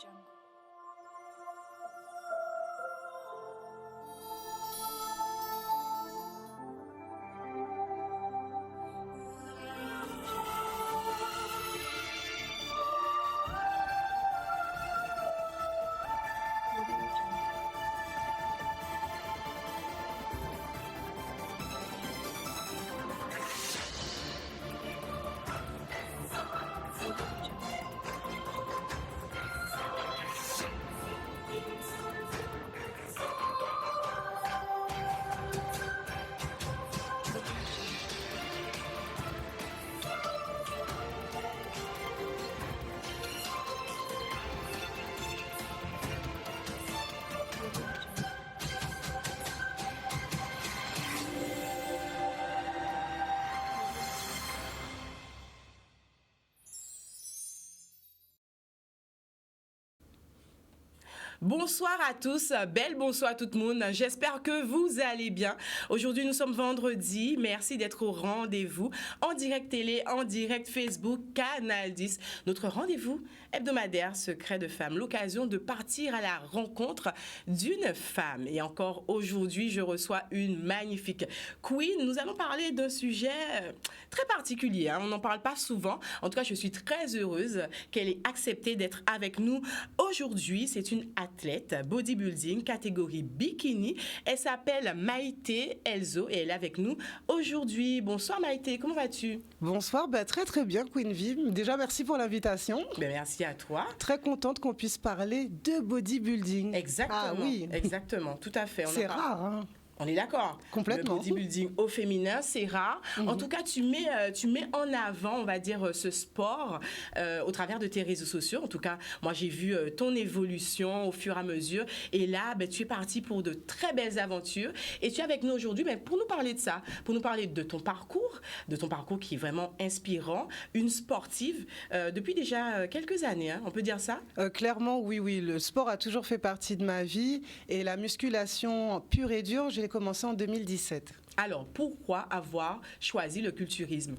Jungle. Bonsoir à tous, belle bonsoir à tout le monde, j'espère que vous allez bien. Aujourd'hui nous sommes vendredi, merci d'être au rendez-vous en direct télé, en direct Facebook, Canal 10. Notre rendez-vous hebdomadaire Secret de Femme, l'occasion de partir à la rencontre d'une femme. Et encore aujourd'hui je reçois une magnifique queen. Nous allons parler d'un sujet très particulier, on n'en parle pas souvent. En tout cas je suis très heureuse qu'elle ait accepté d'être avec nous aujourd'hui. C'est une athlète bodybuilding catégorie bikini. Elle s'appelle Maïté Elzo et elle est avec nous aujourd'hui. Bonsoir Maïté, comment vas-tu? Bonsoir, très très bien Queen Viv. Déjà merci pour l'invitation. Merci à toi. Très contente qu'on puisse parler de bodybuilding. Exactement. Ah oui. Exactement, tout à fait. C'est rare, hein. On est d'accord. Complètement. Le bodybuilding au féminin, c'est rare. En tout cas, tu mets en avant, on va dire, ce sport au travers de tes réseaux sociaux. En tout cas, moi, j'ai vu ton évolution au fur et à mesure. Et là, tu es parti pour de très belles aventures. Et tu es avec nous aujourd'hui pour nous parler de ça, pour nous parler de ton parcours qui est vraiment inspirant. Une sportive depuis déjà quelques années, hein, on peut dire ça? Clairement, oui. Le sport a toujours fait partie de ma vie. Et la musculation pure et dure, j'ai commencé en 2017. Alors, pourquoi avoir choisi le culturisme?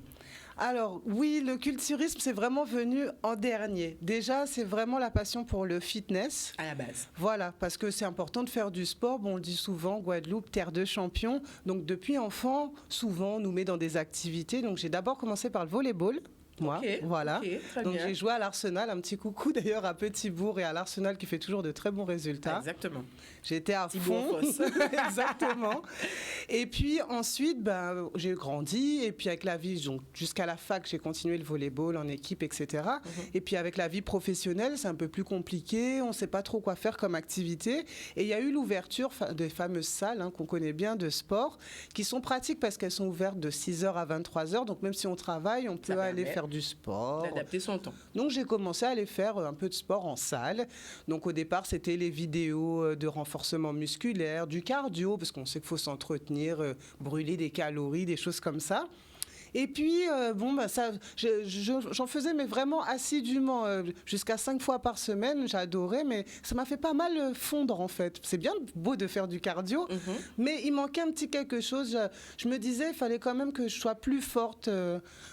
Alors oui, le culturisme, c'est vraiment venu en dernier. Déjà, c'est vraiment la passion pour le fitness. À la base. Voilà, parce que c'est important de faire du sport. Bon, on le dit souvent, Guadeloupe, terre de champions. Donc depuis enfant, souvent, on nous met dans des activités. Donc j'ai d'abord commencé par le volleyball. Moi, voilà. Donc j'ai joué à l'Arsenal, un petit coucou d'ailleurs à Petit-Bourg et à l'Arsenal qui fait toujours de très bons résultats. Exactement. J'étais à fond. Exactement. Et puis ensuite, j'ai grandi et puis avec la vie, donc, jusqu'à la fac, j'ai continué le volleyball en équipe, etc. Et puis avec la vie professionnelle, c'est un peu plus compliqué. On ne sait pas trop quoi faire comme activité. Et il y a eu l'ouverture des fameuses salles qu'on connaît bien de sport qui sont pratiques parce qu'elles sont ouvertes de 6h à 23h. Donc même si on travaille, on peut aller faire du sport. D'adapter son temps. Donc j'ai commencé à aller faire un peu de sport en salle. Donc au départ, c'était les vidéos de renforcement musculaire, du cardio, parce qu'on sait qu'il faut s'entretenir, brûler des calories, des choses comme ça. Et puis, j'en faisais, mais vraiment assidûment, jusqu'à 5 fois par semaine, j'adorais, mais ça m'a fait pas mal fondre, en fait. C'est bien beau de faire du cardio, mais il manquait un petit quelque chose. Je me disais, il fallait quand même que je sois plus forte,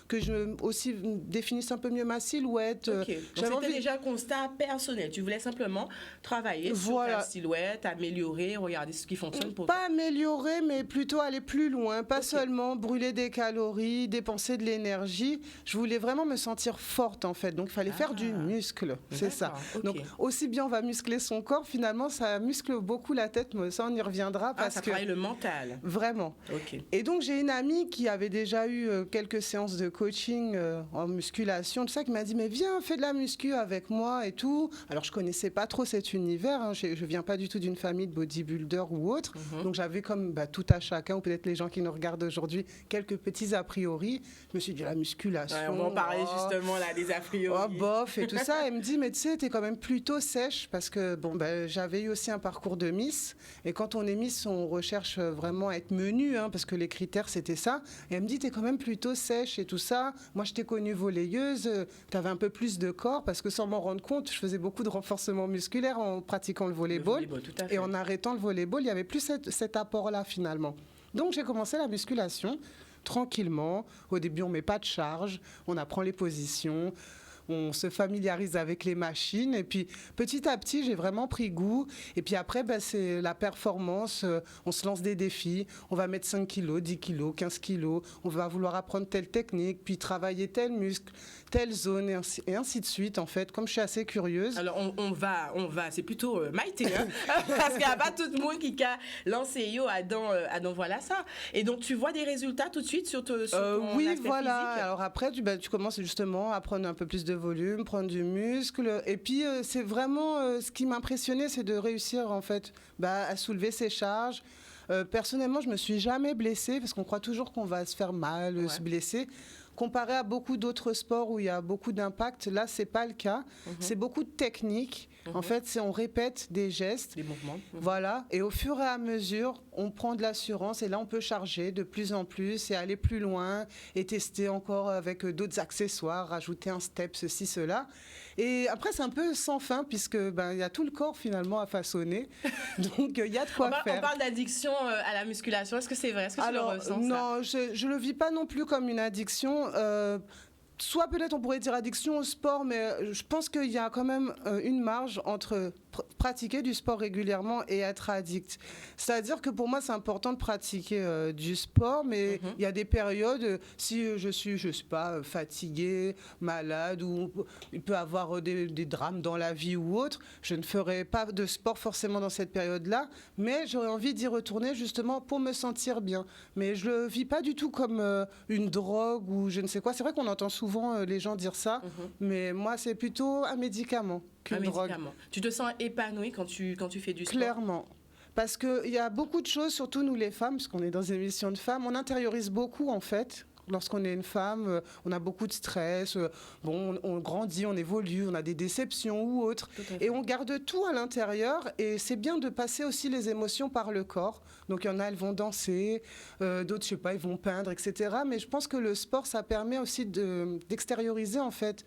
que je aussi définisse un peu mieux ma silhouette. Donc c'était déjà un constat personnel. Tu voulais simplement travailler sur ta silhouette, améliorer, regarder ce qui fonctionne pour toi. Pas améliorer, mais plutôt aller plus loin. Pas seulement brûler des calories, dépenser de l'énergie. Je voulais vraiment me sentir forte, en fait. Donc, il fallait faire du muscle. C'est ça. Donc, aussi bien on va muscler son corps, finalement, ça muscle beaucoup la tête. Mais ça, on y reviendra. Parce ça travaille le mental. Vraiment. Et donc, j'ai une amie qui avait déjà eu quelques séances de coaching en musculation, tout ça, qui m'a dit, mais viens, fais de la muscu avec moi et tout. Alors, je connaissais pas trop cet univers. Hein. Je viens pas du tout d'une famille de bodybuilders ou autre. Donc, j'avais comme tout à chacun, ou peut-être les gens qui nous regardent aujourd'hui, quelques petits a priori. Je me suis dit, la musculation... on va en parler justement, là, des a priori. Bof, et tout ça. Elle me dit, mais tu sais, t'es quand même plutôt sèche, parce que j'avais eu aussi un parcours de Miss. Et quand on est Miss, on recherche vraiment à être menue, parce que les critères, c'était ça. Et elle me dit, t'es quand même plutôt sèche et tout ça. Moi, je t'ai connue volleyeuse, t'avais un peu plus de corps, parce que sans m'en rendre compte, je faisais beaucoup de renforcement musculaire en pratiquant le volleyball. Et en arrêtant le volleyball, il n'y avait plus cet apport-là, finalement. Donc, j'ai commencé la musculation tranquillement. Au début, on ne met pas de charge, on apprend les positions. on se familiarise avec les machines. Et puis, petit à petit, j'ai vraiment pris goût. Et puis après, c'est la performance. On se lance des défis. On va mettre 5 kilos, 10 kilos, 15 kilos. On va vouloir apprendre telle technique, puis travailler tel muscle, telle zone, et ainsi de suite, en fait. Comme je suis assez curieuse. Alors, on va, c'est plutôt Maïté, hein? Parce qu'il n'y a pas tout le monde qui a lancé yo à dans voilà ça. Et donc, tu vois des résultats tout de suite sur ton oui, aspect voilà. physique. Alors après, tu commences justement à prendre un peu plus de volume, prendre du muscle. Et puis, c'est vraiment ce qui m'impressionnait, c'est de réussir en fait à soulever ses charges. Personnellement, je me suis jamais blessée parce qu'on croit toujours qu'on va se faire mal, se blesser. Comparé à beaucoup d'autres sports où il y a beaucoup d'impact, là, c'est pas le cas. C'est beaucoup de technique. En fait, on répète des gestes. Des mouvements. Voilà. Et au fur et à mesure, on prend de l'assurance et là, on peut charger de plus en plus et aller plus loin et tester encore avec d'autres accessoires, rajouter un step, ceci, cela. Et après, c'est un peu sans fin puisque il y a tout le corps finalement à façonner. Donc, il y a de quoi faire. On parle d'addiction à la musculation. Est-ce que c'est vrai? Est-ce que tu le ressens, non, ça? je le vis pas non plus comme une addiction. Soit peut-être on pourrait dire addiction au sport, mais je pense qu'il y a quand même une marge entre pratiquer du sport régulièrement et être addict. C'est-à-dire que pour moi, c'est important de pratiquer du sport, mais il y a des périodes, si je suis pas fatiguée, malade, ou il peut y avoir des drames dans la vie ou autre, je ne ferai pas de sport forcément dans cette période-là, mais j'aurais envie d'y retourner justement pour me sentir bien. Mais je le vis pas du tout comme une drogue ou je ne sais quoi. C'est vrai qu'on entend souvent les gens dire ça, mais moi, c'est plutôt un médicament qu'une drogue. Tu te sens épanouie quand tu fais du sport? Clairement. Parce qu'il y a beaucoup de choses, surtout nous les femmes, parce qu'on est dans une émission de femmes, on intériorise beaucoup en fait. Lorsqu'on est une femme, on a beaucoup de stress, on grandit, on évolue, on a des déceptions ou autres. Et on garde tout à l'intérieur et c'est bien de passer aussi les émotions par le corps. Donc il y en a, elles vont danser, d'autres, je sais pas, ils vont peindre, etc. Mais je pense que le sport, ça permet aussi d'extérioriser en fait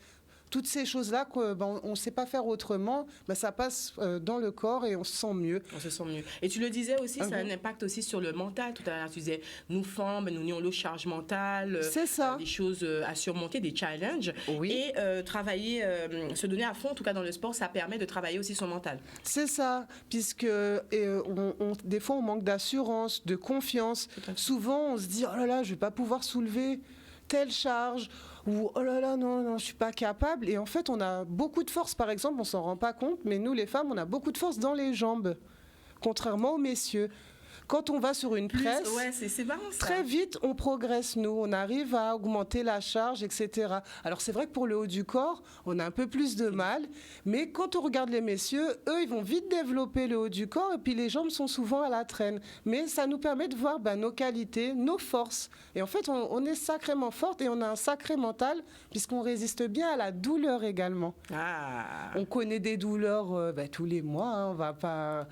toutes ces choses-là qu'on ne sait pas faire autrement, ça passe dans le corps et on se sent mieux. On se sent mieux. Et tu le disais aussi, ça a un impact aussi sur le mental. Tout à l'heure, tu disais, nous femmes, nous avons le charge mentale, c'est ça. Des choses à surmonter, des challenges. Oui. Et travailler, se donner à fond, en tout cas dans le sport, ça permet de travailler aussi son mental. C'est ça, puisque des fois, on manque d'assurance, de confiance. Souvent, on se dit, oh là là, je ne vais pas pouvoir soulever telle charge, ou oh là là, non, je suis pas capable. Et en fait, on a beaucoup de force, par exemple, on s'en rend pas compte, mais nous, les femmes, on a beaucoup de force dans les jambes, contrairement aux messieurs. Quand on va sur une presse, c'est marrant, ça. Très vite, on progresse, nous. On arrive à augmenter la charge, etc. Alors, c'est vrai que pour le haut du corps, on a un peu plus de mal. Mais quand on regarde les messieurs, eux, ils vont vite développer le haut du corps. Et puis, les jambes sont souvent à la traîne. Mais ça nous permet de voir nos qualités, nos forces. Et en fait, on est sacrément forte et on a un sacré mental, puisqu'on résiste bien à la douleur également. Ah. On connaît des douleurs tous les mois. On ne va pas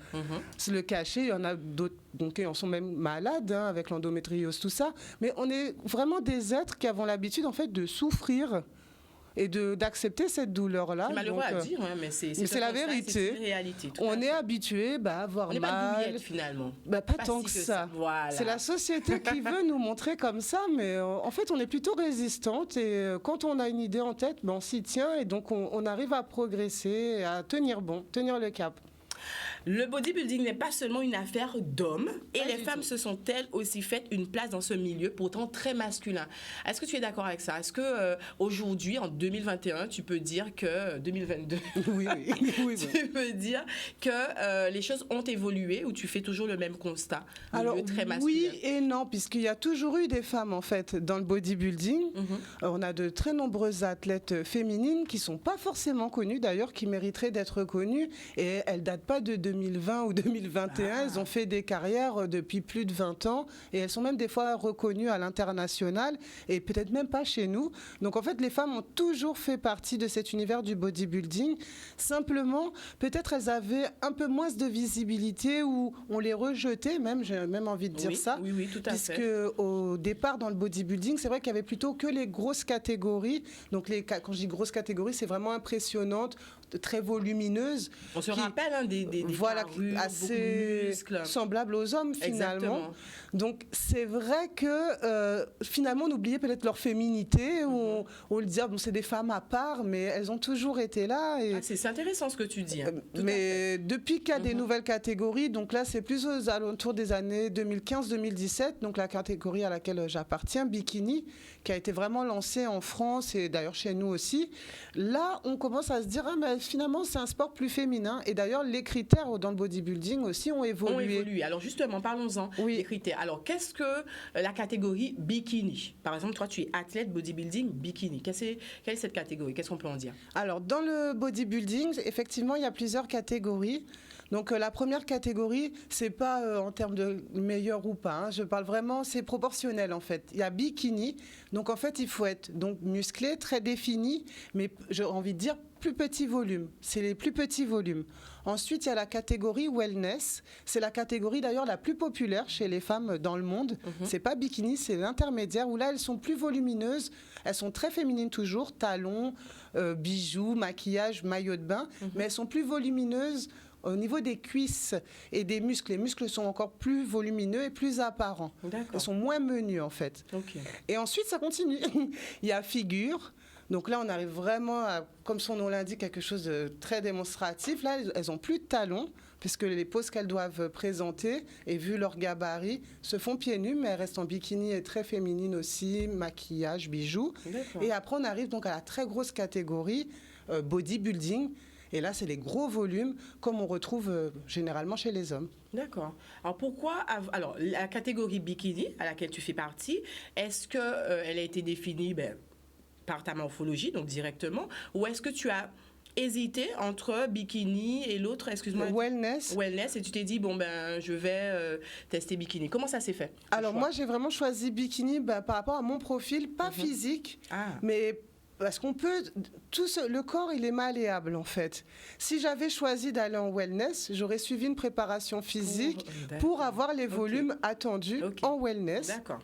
se le cacher. Il y en a d'autres. Donc, on sont même malades avec l'endométriose, tout ça. Mais on est vraiment des êtres qui avons l'habitude, en fait, de souffrir et d'accepter cette douleur-là. C'est malheureux à dire, mais c'est la vérité. C'est une réalité. On est habitué à avoir mal. On n'est pas douillette, finalement. Pas tant que ça. Voilà. C'est la société qui veut nous montrer comme ça, mais en fait, on est plutôt résistante. Et quand on a une idée en tête, on s'y tient et donc on arrive à progresser, à tenir le cap. Le bodybuilding n'est pas seulement une affaire d'hommes et les femmes se sont-elles aussi faites une place dans ce milieu pourtant très masculin. Est-ce que tu es d'accord avec ça? Est-ce que aujourd'hui, en 2021, tu peux dire que 2022, oui. Tu peux dire que les choses ont évolué ou tu fais toujours le même constat? Alors très masculin? Oui et non, puisqu'il y a toujours eu des femmes en fait dans le bodybuilding. On a de très nombreuses athlètes féminines qui sont pas forcément connues d'ailleurs, qui mériteraient d'être connues et elles datent pas de 2020 ou 2021, elles ont fait des carrières depuis plus de 20 ans et elles sont même des fois reconnues à l'international et peut-être même pas chez nous. Donc en fait, les femmes ont toujours fait partie de cet univers du bodybuilding. Simplement, peut-être elles avaient un peu moins de visibilité ou on les rejetait, même, j'ai même envie de dire ça. Oui, tout à fait. Puisque au départ, dans le bodybuilding, c'est vrai qu'il y avait plutôt que les grosses catégories. Donc quand je dis grosses catégories, c'est vraiment impressionnante. très volumineuses. On se rappelle hein, des voilà, carrures, assez semblables aux hommes finalement. Exactement. Donc c'est vrai que finalement on oubliait peut-être leur féminité, on le disait, bon, c'est des femmes à part, mais elles ont toujours été là. Et, c'est intéressant ce que tu dis. Hein. Mais depuis qu'il y a des nouvelles catégories, donc là c'est plus aux alentours des années 2015-2017, donc la catégorie à laquelle j'appartiens, bikini, qui a été vraiment lancée en France et d'ailleurs chez nous aussi. Là on commence à se dire, ah, mais finalement c'est un sport plus féminin. Et d'ailleurs les critères dans le bodybuilding aussi ont évolué. Alors justement, parlons-en des critères. Alors qu'est-ce que la catégorie bikini? Par exemple, toi tu es athlète bodybuilding bikini. Quelle est cette catégorie? Qu'est-ce qu'on peut en dire? Alors dans le bodybuilding, effectivement, il y a plusieurs catégories. Donc la première catégorie, c'est pas en termes de meilleur ou pas. Hein. Je parle vraiment, c'est proportionnel en fait. Il y a bikini, donc en fait il faut être donc musclé, très défini, mais j'ai envie de dire plus petit volume. C'est les plus petits volumes. Ensuite, il y a la catégorie wellness. C'est la catégorie d'ailleurs la plus populaire chez les femmes dans le monde. C'est pas bikini, c'est l'intermédiaire où là elles sont plus volumineuses. Elles sont très féminines toujours, talons, bijoux, maquillage, maillot de bain, mais elles sont plus volumineuses. Au niveau des cuisses et des muscles, les muscles sont encore plus volumineux et plus apparents. Ils sont moins menus en fait. Okay. Et ensuite, ça continue. Il y a figure. Donc là, on arrive vraiment à, comme son nom l'indique, quelque chose de très démonstratif. Là, elles n'ont plus de talons, puisque les poses qu'elles doivent présenter, et vu leur gabarit, se font pieds nus, mais elles restent en bikini et très féminines aussi, maquillage, bijoux. Et après, on arrive donc à la très grosse catégorie bodybuilding. Et là, c'est les gros volumes, comme on retrouve généralement chez les hommes. D'accord. Alors, pourquoi... Alors, la catégorie bikini, à laquelle tu fais partie, est-ce qu'elle a été définie par ta morphologie, donc directement, ou est-ce que tu as hésité entre bikini et l'autre, excuse-moi, wellness, et tu t'es dit, je vais tester bikini. Comment ça s'est fait? Alors, moi, j'ai vraiment choisi bikini par rapport à mon profil, pas physique, mais... Parce qu'on peut, le corps, il est malléable en fait. Si j'avais choisi d'aller en wellness, j'aurais suivi une préparation physique pour avoir les volumes attendus en wellness. D'accord.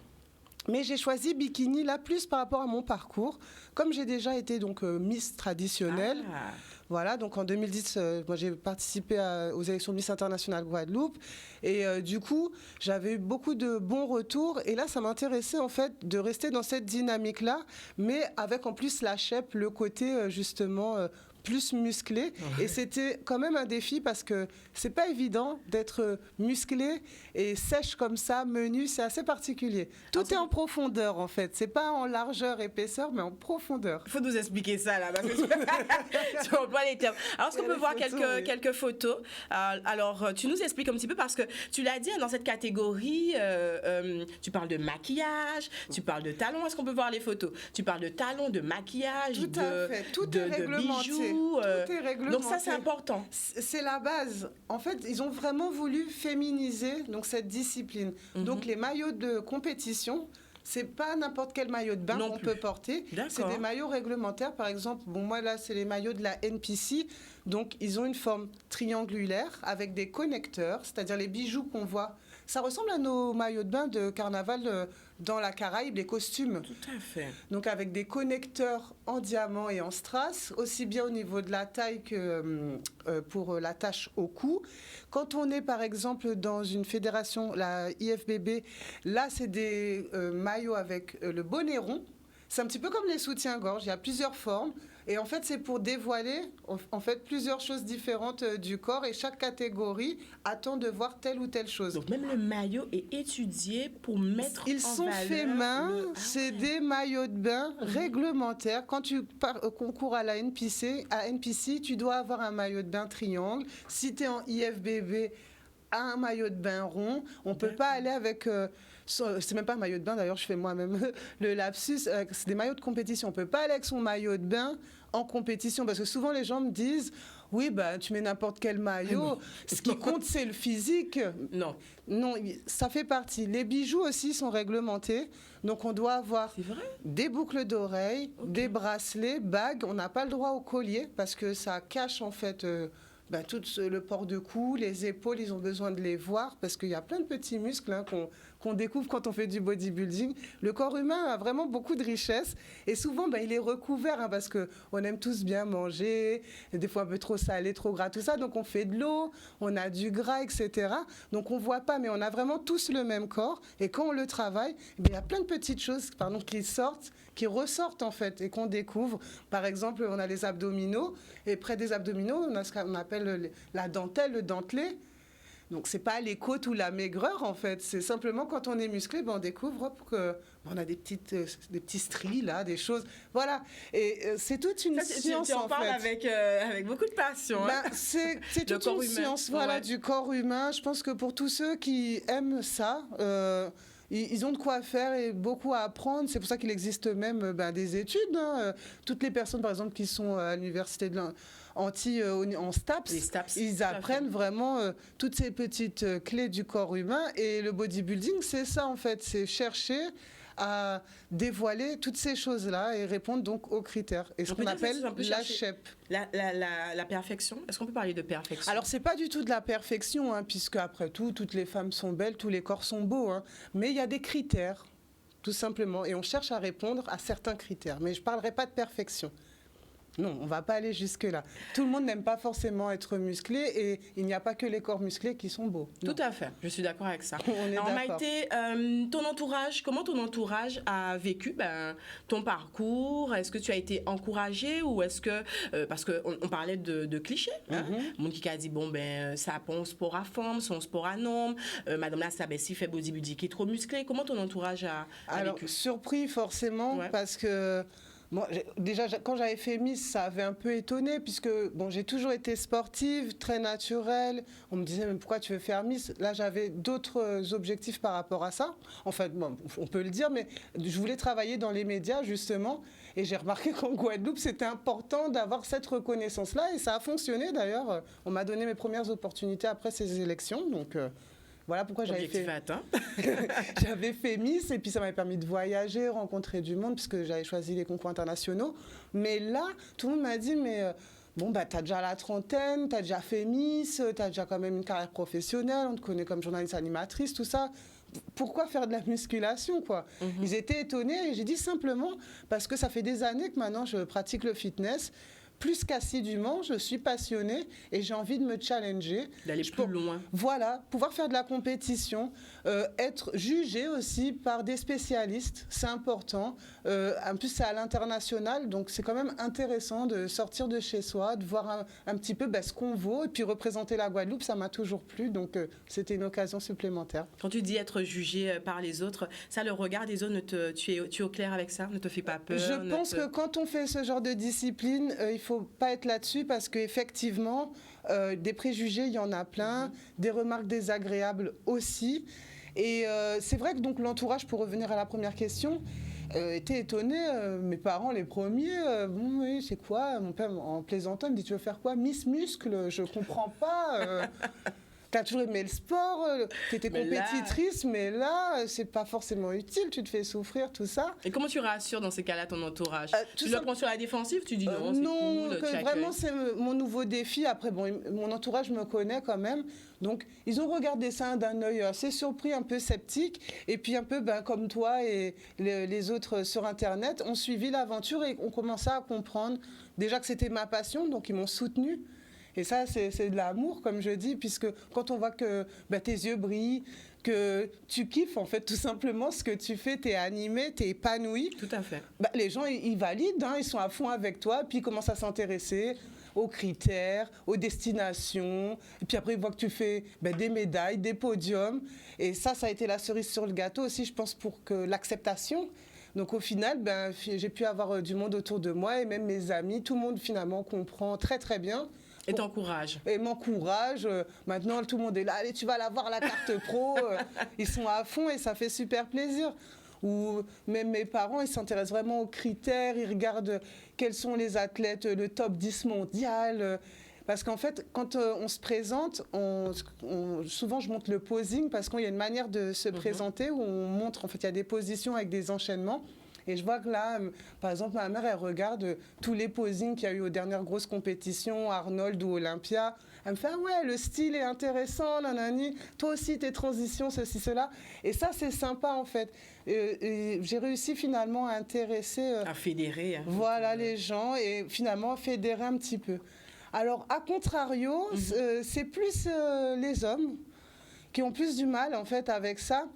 Mais j'ai choisi bikini là plus par rapport à mon parcours. Comme j'ai déjà été donc Miss traditionnelle. Voilà, donc en 2010, moi j'ai participé aux élections de Miss Internationale Guadeloupe et du coup, j'avais eu beaucoup de bons retours et là, ça m'intéressait en fait de rester dans cette dynamique-là, mais avec en plus la shape, le côté justement plus musclé. Et c'était quand même un défi parce que c'est pas évident d'être musclé et sèche comme ça, menu, c'est assez particulier. Tout est en profondeur en fait, c'est pas en largeur, épaisseur, mais en profondeur. Il faut nous expliquer ça là, parce que tu emploies les termes. Alors, est-ce qu'on peut voir quelques photos? Alors, tu nous expliques un petit peu parce que tu l'as dit, dans cette catégorie, tu parles de maquillage, tu parles de talons. Est-ce qu'on peut voir les photos? Tu parles de talons, de maquillage, tout à fait. Tout est réglementé. Bijoux. Tout est réglementé. Donc ça, c'est important. C'est la base. En fait, ils ont vraiment voulu féminiser donc, cette discipline. Donc les maillots de compétition, c'est pas n'importe quel maillot de bain qu'on peut porter. C'est des maillots réglementaires. Par exemple, moi là, c'est les maillots de la NPC. Donc ils ont une forme triangulaire avec des connecteurs, c'est-à-dire les bijoux qu'on voit. Ça ressemble à nos maillots de bain de carnaval dans la Caraïbe, les costumes. Tout à fait. Donc avec des connecteurs en diamant et en strass, aussi bien au niveau de la taille que pour l'attache au cou. Quand on est par exemple dans une fédération, la IFBB, là c'est des maillots avec le bonnet rond. C'est un petit peu comme les soutiens-gorge, il y a plusieurs formes. Et en fait, c'est pour dévoiler en fait, plusieurs choses différentes du corps et chaque catégorie attend de voir telle ou telle chose. Donc même le maillot est étudié pour mettre Ils sont faits main, c'est des maillots de bain réglementaires. Quand tu concours à la NPC, tu dois avoir un maillot de bain triangle. Si tu es en IFBB, un maillot de bain rond. On ne peut pas aller avec... c'est même pas un maillot de bain, d'ailleurs, je fais moi-même le lapsus. C'est des maillots de compétition. On ne peut pas aller avec son maillot de bain en compétition. Parce que souvent, les gens me disent... Oui, tu mets n'importe quel maillot. Ce qui compte, c'est le physique. Non. Non, ça fait partie. Les bijoux aussi sont réglementés. Donc, on doit avoir des boucles d'oreilles, des bracelets, bagues. On n'a pas le droit au collier parce que ça cache, en fait... tout le port de cou, les épaules, ils ont besoin de les voir parce qu'il y a plein de petits muscles qu'on découvre quand on fait du bodybuilding. Le corps humain a vraiment beaucoup de richesses et souvent, il est recouvert parce qu'on aime tous bien manger, des fois un peu trop salé, trop gras, tout ça. Donc, on fait de l'eau, on a du gras, etc. Donc, on ne voit pas, mais on a vraiment tous le même corps. Et quand on le travaille, il y a plein de petites choses qui ressortent en fait et qu'on découvre. Par exemple, on a les abdominaux et près des abdominaux, on a ce qu'on appelle la dentelle, le dentelé. Donc, c'est pas les côtes ou la maigreur, en fait. C'est simplement quand on est musclé, on découvre qu'on a des petits stries, là, des choses. Voilà. Et c'est toute une science, tu en parles avec beaucoup de passion. C'est toute une science du corps humain. Je pense que pour tous ceux qui aiment ça, ils ont de quoi faire et beaucoup à apprendre. C'est pour ça qu'il existe même des études. Toutes les personnes, par exemple, qui sont à l'université de en STAPS, ils apprennent vraiment toutes ces petites clés du corps humain. Et le bodybuilding, c'est ça en fait, c'est chercher à dévoiler toutes ces choses-là et répondre donc aux critères. Et ce qu'on appelle la shape. La perfection. Est-ce qu'on peut parler de perfection? Alors, c'est pas du tout de la perfection, puisque après tout, toutes les femmes sont belles, tous les corps sont beaux. Mais il y a des critères, tout simplement. Et on cherche à répondre à certains critères. Mais je ne parlerai pas de perfection. Non, on ne va pas aller jusque-là. Tout le monde n'aime pas forcément être musclé et il n'y a pas que les corps musclés qui sont beaux. Tout à fait, je suis d'accord avec ça. On est Alors d'accord. Maïté, comment ton entourage a vécu ton parcours? Est-ce que tu as été encouragée ou est-ce que, parce qu'on parlait de clichés, monde qui a dit, ça pas un sport à forme, c'est un sport à norme, madame là, ça si fait bodybuilding qui est trop musclé. Comment ton entourage a Alors, vécu? surpris forcément, parce que... déjà, quand j'avais fait Miss, ça avait un peu étonné, puisque j'ai toujours été sportive, très naturelle. On me disait, mais pourquoi tu veux faire Miss? Là, j'avais d'autres objectifs par rapport à ça. Enfin, on peut le dire, mais je voulais travailler dans les médias, justement. Et j'ai remarqué qu'en Guadeloupe, c'était important d'avoir cette reconnaissance-là. Et ça a fonctionné, d'ailleurs. On m'a donné mes premières opportunités après ces élections. Donc... voilà pourquoi j'avais fait Miss et puis ça m'avait permis de voyager, rencontrer du monde puisque j'avais choisi les concours internationaux. Mais là, tout le monde m'a dit t'as déjà la trentaine, t'as déjà fait Miss, t'as déjà quand même une carrière professionnelle, on te connaît comme journaliste animatrice, tout ça. Pourquoi faire de la musculation, quoi? Ils étaient étonnés et j'ai dit simplement parce que ça fait des années que maintenant je pratique le fitness. Plus qu'assidûment, je suis passionnée et j'ai envie de me challenger. D'aller plus loin. Voilà, pouvoir faire de la compétition, être jugée aussi par des spécialistes, c'est important. En plus, c'est à l'international, donc c'est quand même intéressant de sortir de chez soi, de voir un petit peu ce qu'on vaut et puis représenter la Guadeloupe, ça m'a toujours plu, donc c'était une occasion supplémentaire. Quand tu dis être jugée par les autres, ça, le regard des autres, tu es au clair avec ça? Ne te fait pas peur? Je pense que quand on fait ce genre de discipline, il ne faut pas être là-dessus parce qu'effectivement, des préjugés, il y en a plein, des remarques désagréables aussi. Et c'est vrai que donc, l'entourage, pour revenir à la première question, était étonné. Mes parents, les premiers, oui, c'est quoi? Mon père, en plaisantant, me dit, tu veux faire quoi? Miss Muscle? Je comprends pas. T'as toujours aimé le sport, t'étais compétitrice, mais là, c'est pas forcément utile, tu te fais souffrir, tout ça. Et comment tu rassures dans ces cas-là ton entourage? Tu le prends sur la défensive, tu dis non, c'est cool, vraiment, c'est mon nouveau défi. Après, mon entourage me connaît quand même. Donc, ils ont regardé ça d'un œil assez surpris, un peu sceptique. Et puis, un peu comme toi et les autres sur Internet, ont suivi l'aventure et ont commencé à comprendre déjà que c'était ma passion, donc ils m'ont soutenue. Et ça, c'est de l'amour, comme je dis, puisque quand on voit que tes yeux brillent, que tu kiffes, en fait, tout simplement ce que tu fais, t'es animé, t'es épanoui. Tout à fait. Les gens, ils valident, ils sont à fond avec toi, puis ils commencent à s'intéresser aux critères, aux destinations. Et puis après, ils voient que tu fais des médailles, des podiums. Et ça a été la cerise sur le gâteau aussi, je pense, pour que l'acceptation. Donc au final, j'ai pu avoir du monde autour de moi et même mes amis. Tout le monde, finalement, comprend très, très bien. Et t'encourage. Et m'encourage. Maintenant, tout le monde est là. Allez, tu vas l'avoir, la carte pro. Ils sont à fond et ça fait super plaisir. Ou même mes parents, ils s'intéressent vraiment aux critères. Ils regardent quels sont les athlètes, le top 10 mondial. Parce qu'en fait, quand on se présente, souvent je montre le posing parce qu'il y a une manière de se présenter où on montre, en fait, il y a des positions avec des enchaînements. Et je vois que là, par exemple, ma mère, elle regarde tous les posings qu'il y a eu aux dernières grosses compétitions, Arnold ou Olympia. Elle me fait, ah ouais, le style est intéressant, nanani. Toi aussi, tes transitions, ceci, cela. Et ça, c'est sympa, en fait. Et j'ai réussi finalement à intéresser... à fédérer. Voilà, les gens, et finalement, fédérer un petit peu. Alors, à contrario, c'est plus les hommes qui ont plus du mal, en fait, avec ça.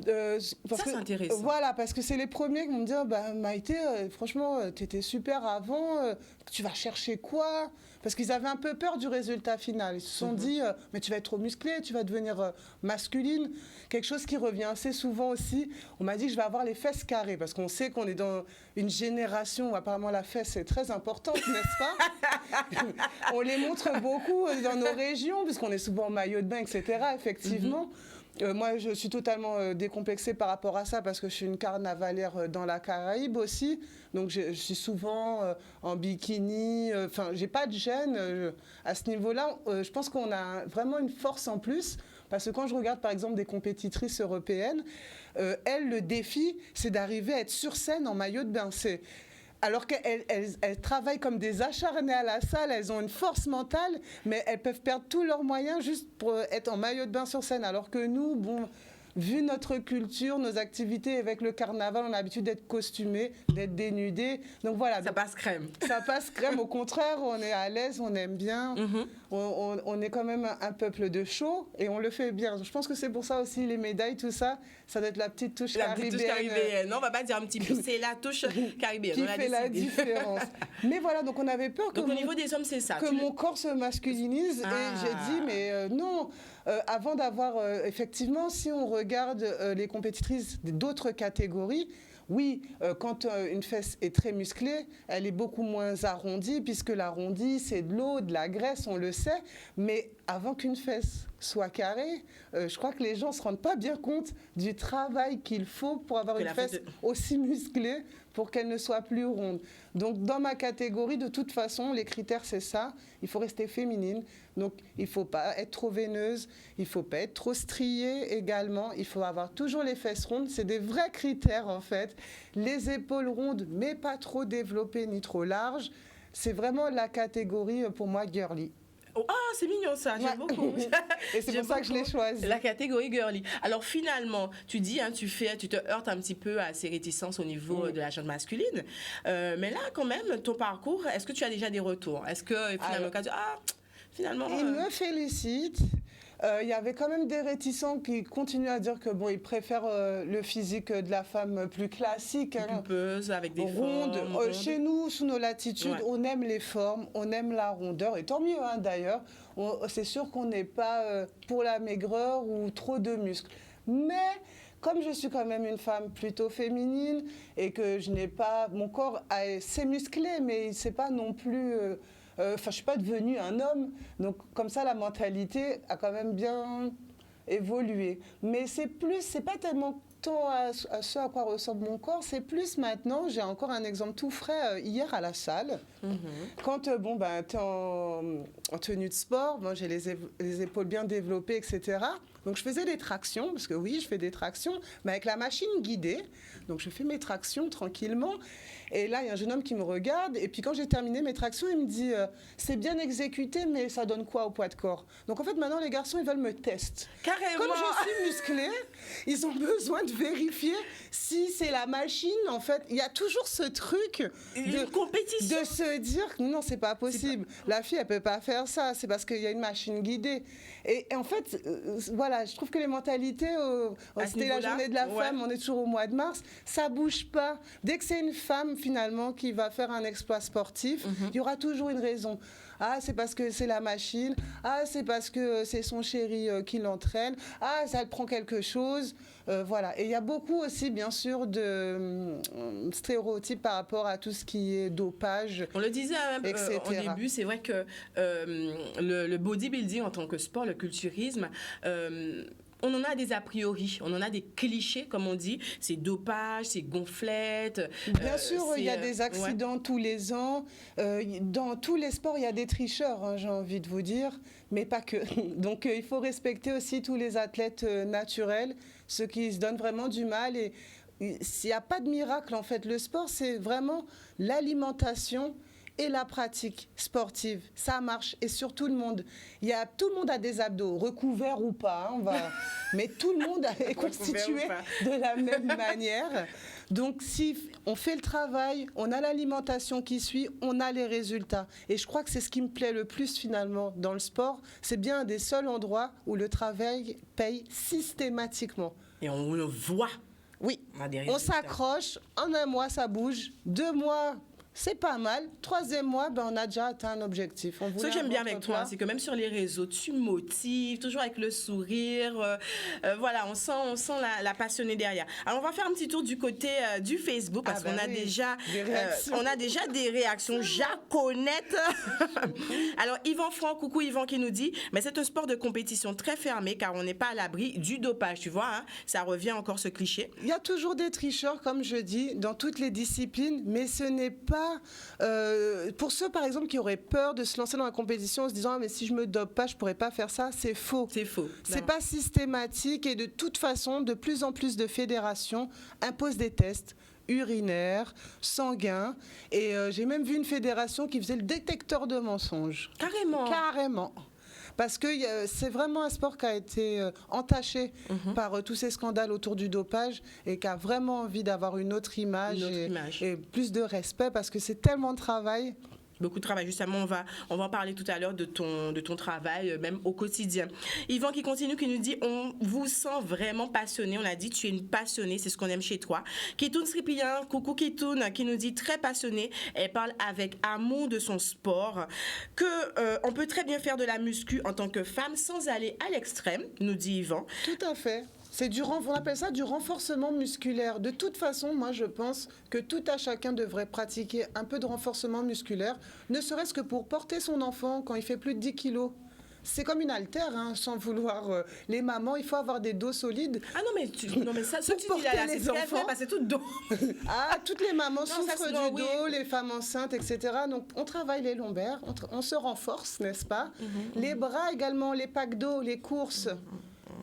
Ça, c'est intéressant. Voilà, parce que c'est les premiers qui vont me dire, bah, Maïté, franchement, t'étais super avant, tu vas chercher quoi? Parce qu'ils avaient un peu peur du résultat final. Ils se sont dit, mais tu vas être trop musclée, tu vas devenir masculine. Quelque chose qui revient assez souvent aussi. On m'a dit que je vais avoir les fesses carrées, parce qu'on sait qu'on est dans une génération où apparemment la fesse est très importante, n'est-ce pas? On les montre beaucoup dans nos régions, puisqu'on est souvent en maillot de bain, etc., effectivement. Moi, je suis totalement décomplexée par rapport à ça parce que je suis une carnavalière dans la Caraïbe aussi. Donc, je suis souvent en bikini. Enfin, j'ai pas de gêne à ce niveau-là. Je pense qu'on a vraiment une force en plus parce que quand je regarde, par exemple, des compétitrices européennes, elles, le défi, c'est d'arriver à être sur scène en maillot de bain. Alors qu'elles travaillent comme des acharnées à la salle, elles ont une force mentale, mais elles peuvent perdre tous leurs moyens juste pour être en maillot de bain sur scène. Alors que nous, bon, vu notre culture, nos activités avec le carnaval, on a l'habitude d'être costumés, d'être dénudés. Donc voilà. Ça passe crème. Ça passe crème. Au contraire, on est à l'aise, on aime bien. On est quand même un peuple de show et on le fait bien. Je pense que c'est pour ça aussi les médailles, tout ça, ça doit être la petite touche caribéenne. La petite touche caribéenne. Non, on va pas dire un petit peu. C'est la touche caribéenne. Qui fait la différence. Mais voilà, donc on avait peur que, au niveau des hommes, c'est ça. Que mon corps se masculinise. Et j'ai dit, mais non. Avant d'avoir, effectivement, si on regarde les compétitrices d'autres catégories, oui, quand une fesse est très musclée, elle est beaucoup moins arrondie, puisque l'arrondi, c'est de l'eau, de la graisse, on le sait. Mais avant qu'une fesse soit carrée, je crois que les gens ne se rendent pas bien compte du travail qu'il faut pour avoir une fesse aussi musclée pour qu'elle ne soit plus ronde. Donc, dans ma catégorie, de toute façon, les critères, c'est ça. Il faut rester féminine. Donc, il ne faut pas être trop veineuse. Il ne faut pas être trop striée également. Il faut avoir toujours les fesses rondes. C'est des vrais critères, en fait. Les épaules rondes, mais pas trop développées ni trop larges. C'est vraiment la catégorie, pour moi, girly. Oh, c'est mignon ça, j'aime beaucoup. Et c'est pour ça que je l'ai choisi. La catégorie girly. Alors finalement, tu dis, hein, tu te heurtes un petit peu à ces réticences au niveau de la gente masculine. Mais là, quand même, ton parcours, est-ce que tu as déjà des retours? Est-ce que finalement, finalement... Ils me félicitent. Il y avait quand même des réticents qui continuent à dire que bon, ils préfèrent le physique de la femme plus classique, pulpeuse, avec des rondes. Formes. Chez nous, sous nos latitudes, on aime les formes, on aime la rondeur, et tant mieux d'ailleurs. C'est sûr qu'on n'est pas pour la maigreur ou trop de muscles. Mais comme je suis quand même une femme plutôt féminine et que je n'ai pas... Mon corps c'est musclé, mais c'est pas non plus... je ne suis pas devenue un homme. Donc, comme ça, la mentalité a quand même bien évolué. Mais c'est pas tellement tant à ce à quoi ressemble mon corps, c'est plus maintenant, j'ai encore un exemple tout frais hier à la salle. Quand tu es en tenue de sport, j'ai les épaules bien développées, etc. Donc je faisais des tractions, parce que oui, je fais des tractions, mais avec la machine guidée. Donc je fais mes tractions tranquillement. Et là, il y a un jeune homme qui me regarde. Et puis quand j'ai terminé mes tractions, il me dit c'est bien exécuté, mais ça donne quoi au poids de corps? Donc en fait, maintenant, les garçons, ils veulent me tester. Carrément. Comme je suis musclée, ils ont besoin de vérifier si c'est la machine. En fait, il y a toujours ce truc de compétition. De se dire non, c'est pas possible. La fille, elle peut pas faire ça. C'est parce qu'il y a une machine guidée. Et en fait, voilà, je trouve que les mentalités, c'était la journée de la femme, on est toujours au mois de mars, ça bouge pas. Dès que c'est une femme, finalement, qui va faire un exploit sportif, il y aura toujours une raison. Ah, c'est parce que c'est la machine. Ah, c'est parce que c'est son chéri qui l'entraîne. Ah, ça prend quelque chose. Voilà. Et il y a beaucoup aussi, bien sûr, de stéréotypes par rapport à tout ce qui est dopage. On le disait au début, c'est vrai que le bodybuilding en tant que sport, le culturisme, on en a des a priori, on en a des clichés, comme on dit. C'est dopage, c'est gonflette. Bien sûr, il y a des accidents tous les ans. Dans tous les sports, il y a des tricheurs, j'ai envie de vous dire, mais pas que. Donc, il faut respecter aussi tous les athlètes naturels, ceux qui se donnent vraiment du mal. Et il n'y a pas de miracle en fait. Le sport, c'est vraiment l'alimentation et la pratique sportive. Ça marche et sur tout le monde. Tout le monde a des abdos, recouverts ou pas, mais tout le monde est constitué de la même manière. Donc si on fait le travail, on a l'alimentation qui suit, on a les résultats. Et je crois que c'est ce qui me plaît le plus finalement dans le sport. C'est bien un des seuls endroits où le travail paye systématiquement. Et on le voit. Oui, on s'accroche, en 1 mois ça bouge, 2 mois c'est pas mal, 3e mois on a déjà atteint un objectif. Ce que j'aime bien avec toi, c'est que même sur les réseaux, tu motives, toujours avec le sourire, voilà, on sent la passionnée derrière. Alors on va faire un petit tour du côté du Facebook, parce qu'on a déjà des réactions jaconettes. Alors Yvan Franck, coucou Yvan qui nous dit, mais c'est un sport de compétition très fermé car on n'est pas à l'abri du dopage, tu vois, hein, ça revient encore ce cliché. Il y a toujours des tricheurs, comme je dis, dans toutes les disciplines, mais ce n'est pas pour ceux par exemple qui auraient peur de se lancer dans la compétition en se disant mais si je me dope pas je pourrais pas faire ça, c'est faux. C'est faux. C'est pas systématique et de toute façon de plus en plus de fédérations imposent des tests urinaires, sanguins et j'ai même vu une fédération qui faisait le détecteur de mensonges. Carrément. Parce que c'est vraiment un sport qui a été entaché par tous ces scandales autour du dopage et qui a vraiment envie d'avoir une autre image. Et plus de respect parce que c'est tellement de travail. Beaucoup de travail, justement, on va en parler tout à l'heure de ton travail, même au quotidien. Yvan qui continue, qui nous dit, on vous sent vraiment passionné, on l'a dit, tu es une passionnée, c'est ce qu'on aime chez toi. Kitoun Sripien, coucou Kitoun, qui nous dit très passionnée, elle parle avec amour de son sport, on peut très bien faire de la muscu en tant que femme sans aller à l'extrême, nous dit Yvan. Tout à fait. On appelle ça du renforcement musculaire. De toute façon, moi, je pense que tout à chacun devrait pratiquer un peu de renforcement musculaire, ne serait-ce que pour porter son enfant quand il fait plus de 10 kilos. C'est comme une haltère, hein, sans vouloir... les mamans, il faut avoir des dos solides. Ah non, mais ça, ce que tu dis là, c'est très vrai, parce que c'est tout dos. Toutes les mamans souffrent du dos, les femmes enceintes, etc. Donc, on travaille les lombaires, on se renforce, n'est-ce pas? Les bras également, les packs d'eau, les courses.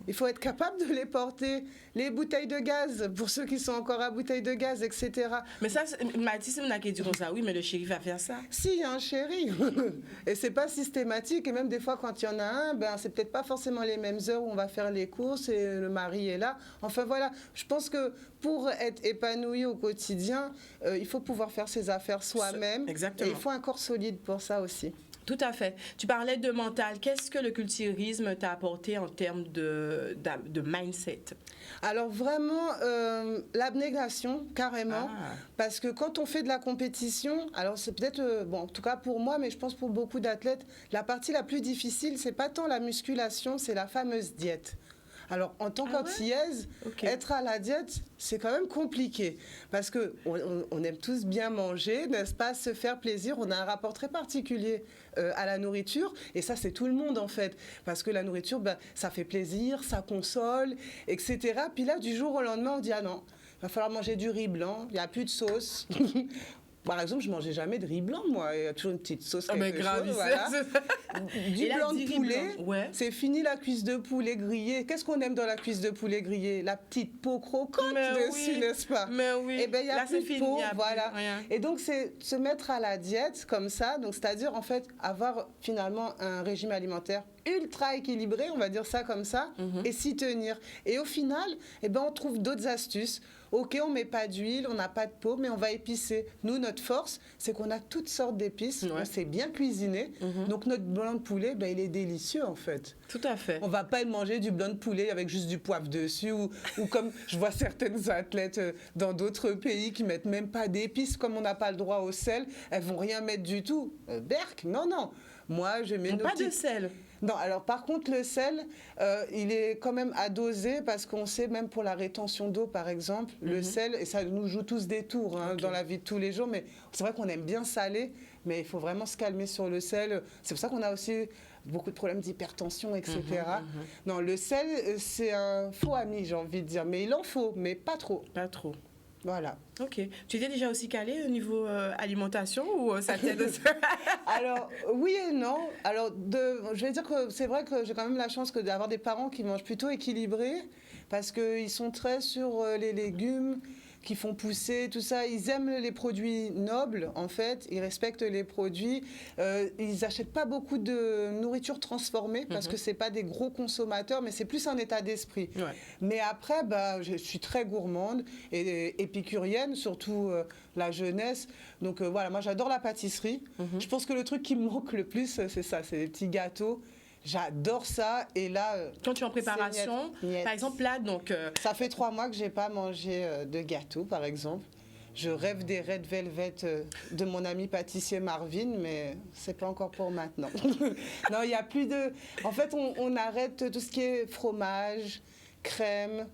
Il faut être capable de les porter. Les bouteilles de gaz, pour ceux qui sont encore à bouteilles de gaz, etc. Mais ça, Mathis, on a qui dit comme ça, oui, mais le chéri va faire ça. Si, il y a un chéri. Et c'est pas systématique. Et même des fois, quand il y en a un, c'est peut-être pas forcément les mêmes heures où on va faire les courses et le mari est là. Enfin, voilà. Je pense que pour être épanoui au quotidien, il faut pouvoir faire ses affaires soi-même. Exactement. Et il faut un corps solide pour ça aussi. Tout à fait. Tu parlais de mental. Qu'est-ce que le culturisme t'a apporté en termes de mindset? Alors vraiment, l'abnégation, carrément. Parce que quand on fait de la compétition, alors c'est peut-être, en tout cas pour moi, mais je pense pour beaucoup d'athlètes, la partie la plus difficile, c'est pas tant la musculation, c'est la fameuse diète. Alors, en tant qu'antillaise, être à la diète, c'est quand même compliqué. Parce qu'on aime tous bien manger, n'est-ce pas, se faire plaisir. On a un rapport très particulier à la nourriture. Et ça, c'est tout le monde, en fait. Parce que la nourriture, ça fait plaisir, ça console, etc. Puis là, du jour au lendemain, on dit, ah non, il va falloir manger du riz blanc, il n'y a plus de sauce. Par exemple, je ne mangeais jamais de riz blanc, moi. Il y a toujours une petite sauce, quelque chose. Voilà. Du blanc de poulet, c'est fini la cuisse de poulet grillée. Qu'est-ce qu'on aime dans la cuisse de poulet grillée? La petite peau croquante dessus, n'est-ce pas? Mais oui. Eh bien, il y a plus de peau, voilà. Et donc, c'est se mettre à la diète comme ça. Donc, c'est-à-dire, en fait, avoir finalement un régime alimentaire ultra équilibré, on va dire ça comme ça, et s'y tenir. Et au final, on trouve d'autres astuces. Ok, on met pas d'huile, on n'a pas de peau, mais on va épicer. Nous, notre force, c'est qu'on a toutes sortes d'épices, on sait bien cuisiner. Donc notre blanc de poulet, il est délicieux en fait. Tout à fait. On va pas manger du blanc de poulet avec juste du poivre dessus, ou comme je vois certaines athlètes dans d'autres pays qui mettent même pas d'épices, comme on n'a pas le droit au sel, elles vont rien mettre du tout. Berk, non. Moi, je mets pas de sel. Non, alors par contre, le sel, il est quand même à doser parce qu'on sait, même pour la rétention d'eau, par exemple, le sel, et ça nous joue tous des tours dans la vie de tous les jours, mais c'est vrai qu'on aime bien saler, mais il faut vraiment se calmer sur le sel. C'est pour ça qu'on a aussi beaucoup de problèmes d'hypertension, etc. Non, le sel, c'est un faux ami, j'ai envie de dire, mais il en faut, mais pas trop. Pas trop. Voilà. Ok. Tu étais déjà aussi calée au niveau alimentation ou ça t'aide aussi? Alors, oui et non. Alors, je vais dire que c'est vrai que j'ai quand même la chance d'avoir des parents qui mangent plutôt équilibré parce qu'ils sont très sur les légumes, qui font pousser, tout ça. Ils aiment les produits nobles, en fait. Ils respectent les produits. Ils n'achètent pas beaucoup de nourriture transformée parce que c'est pas des gros consommateurs, mais c'est plus un état d'esprit. Ouais. Mais après, je suis très gourmande et épicurienne, surtout la jeunesse. Donc voilà, moi j'adore la pâtisserie. Je pense que le truc qui me manque le plus, c'est ça, c'est les petits gâteaux. J'adore ça. Et là, quand tu es en préparation, par exemple, là, donc... Ça fait 3 mois que je n'ai pas mangé de gâteau, par exemple. Je rêve des Red Velvet de mon ami pâtissier Marvin, mais ce n'est pas encore pour maintenant. Non, il n'y a plus de... En fait, on arrête tout ce qui est fromage, crème.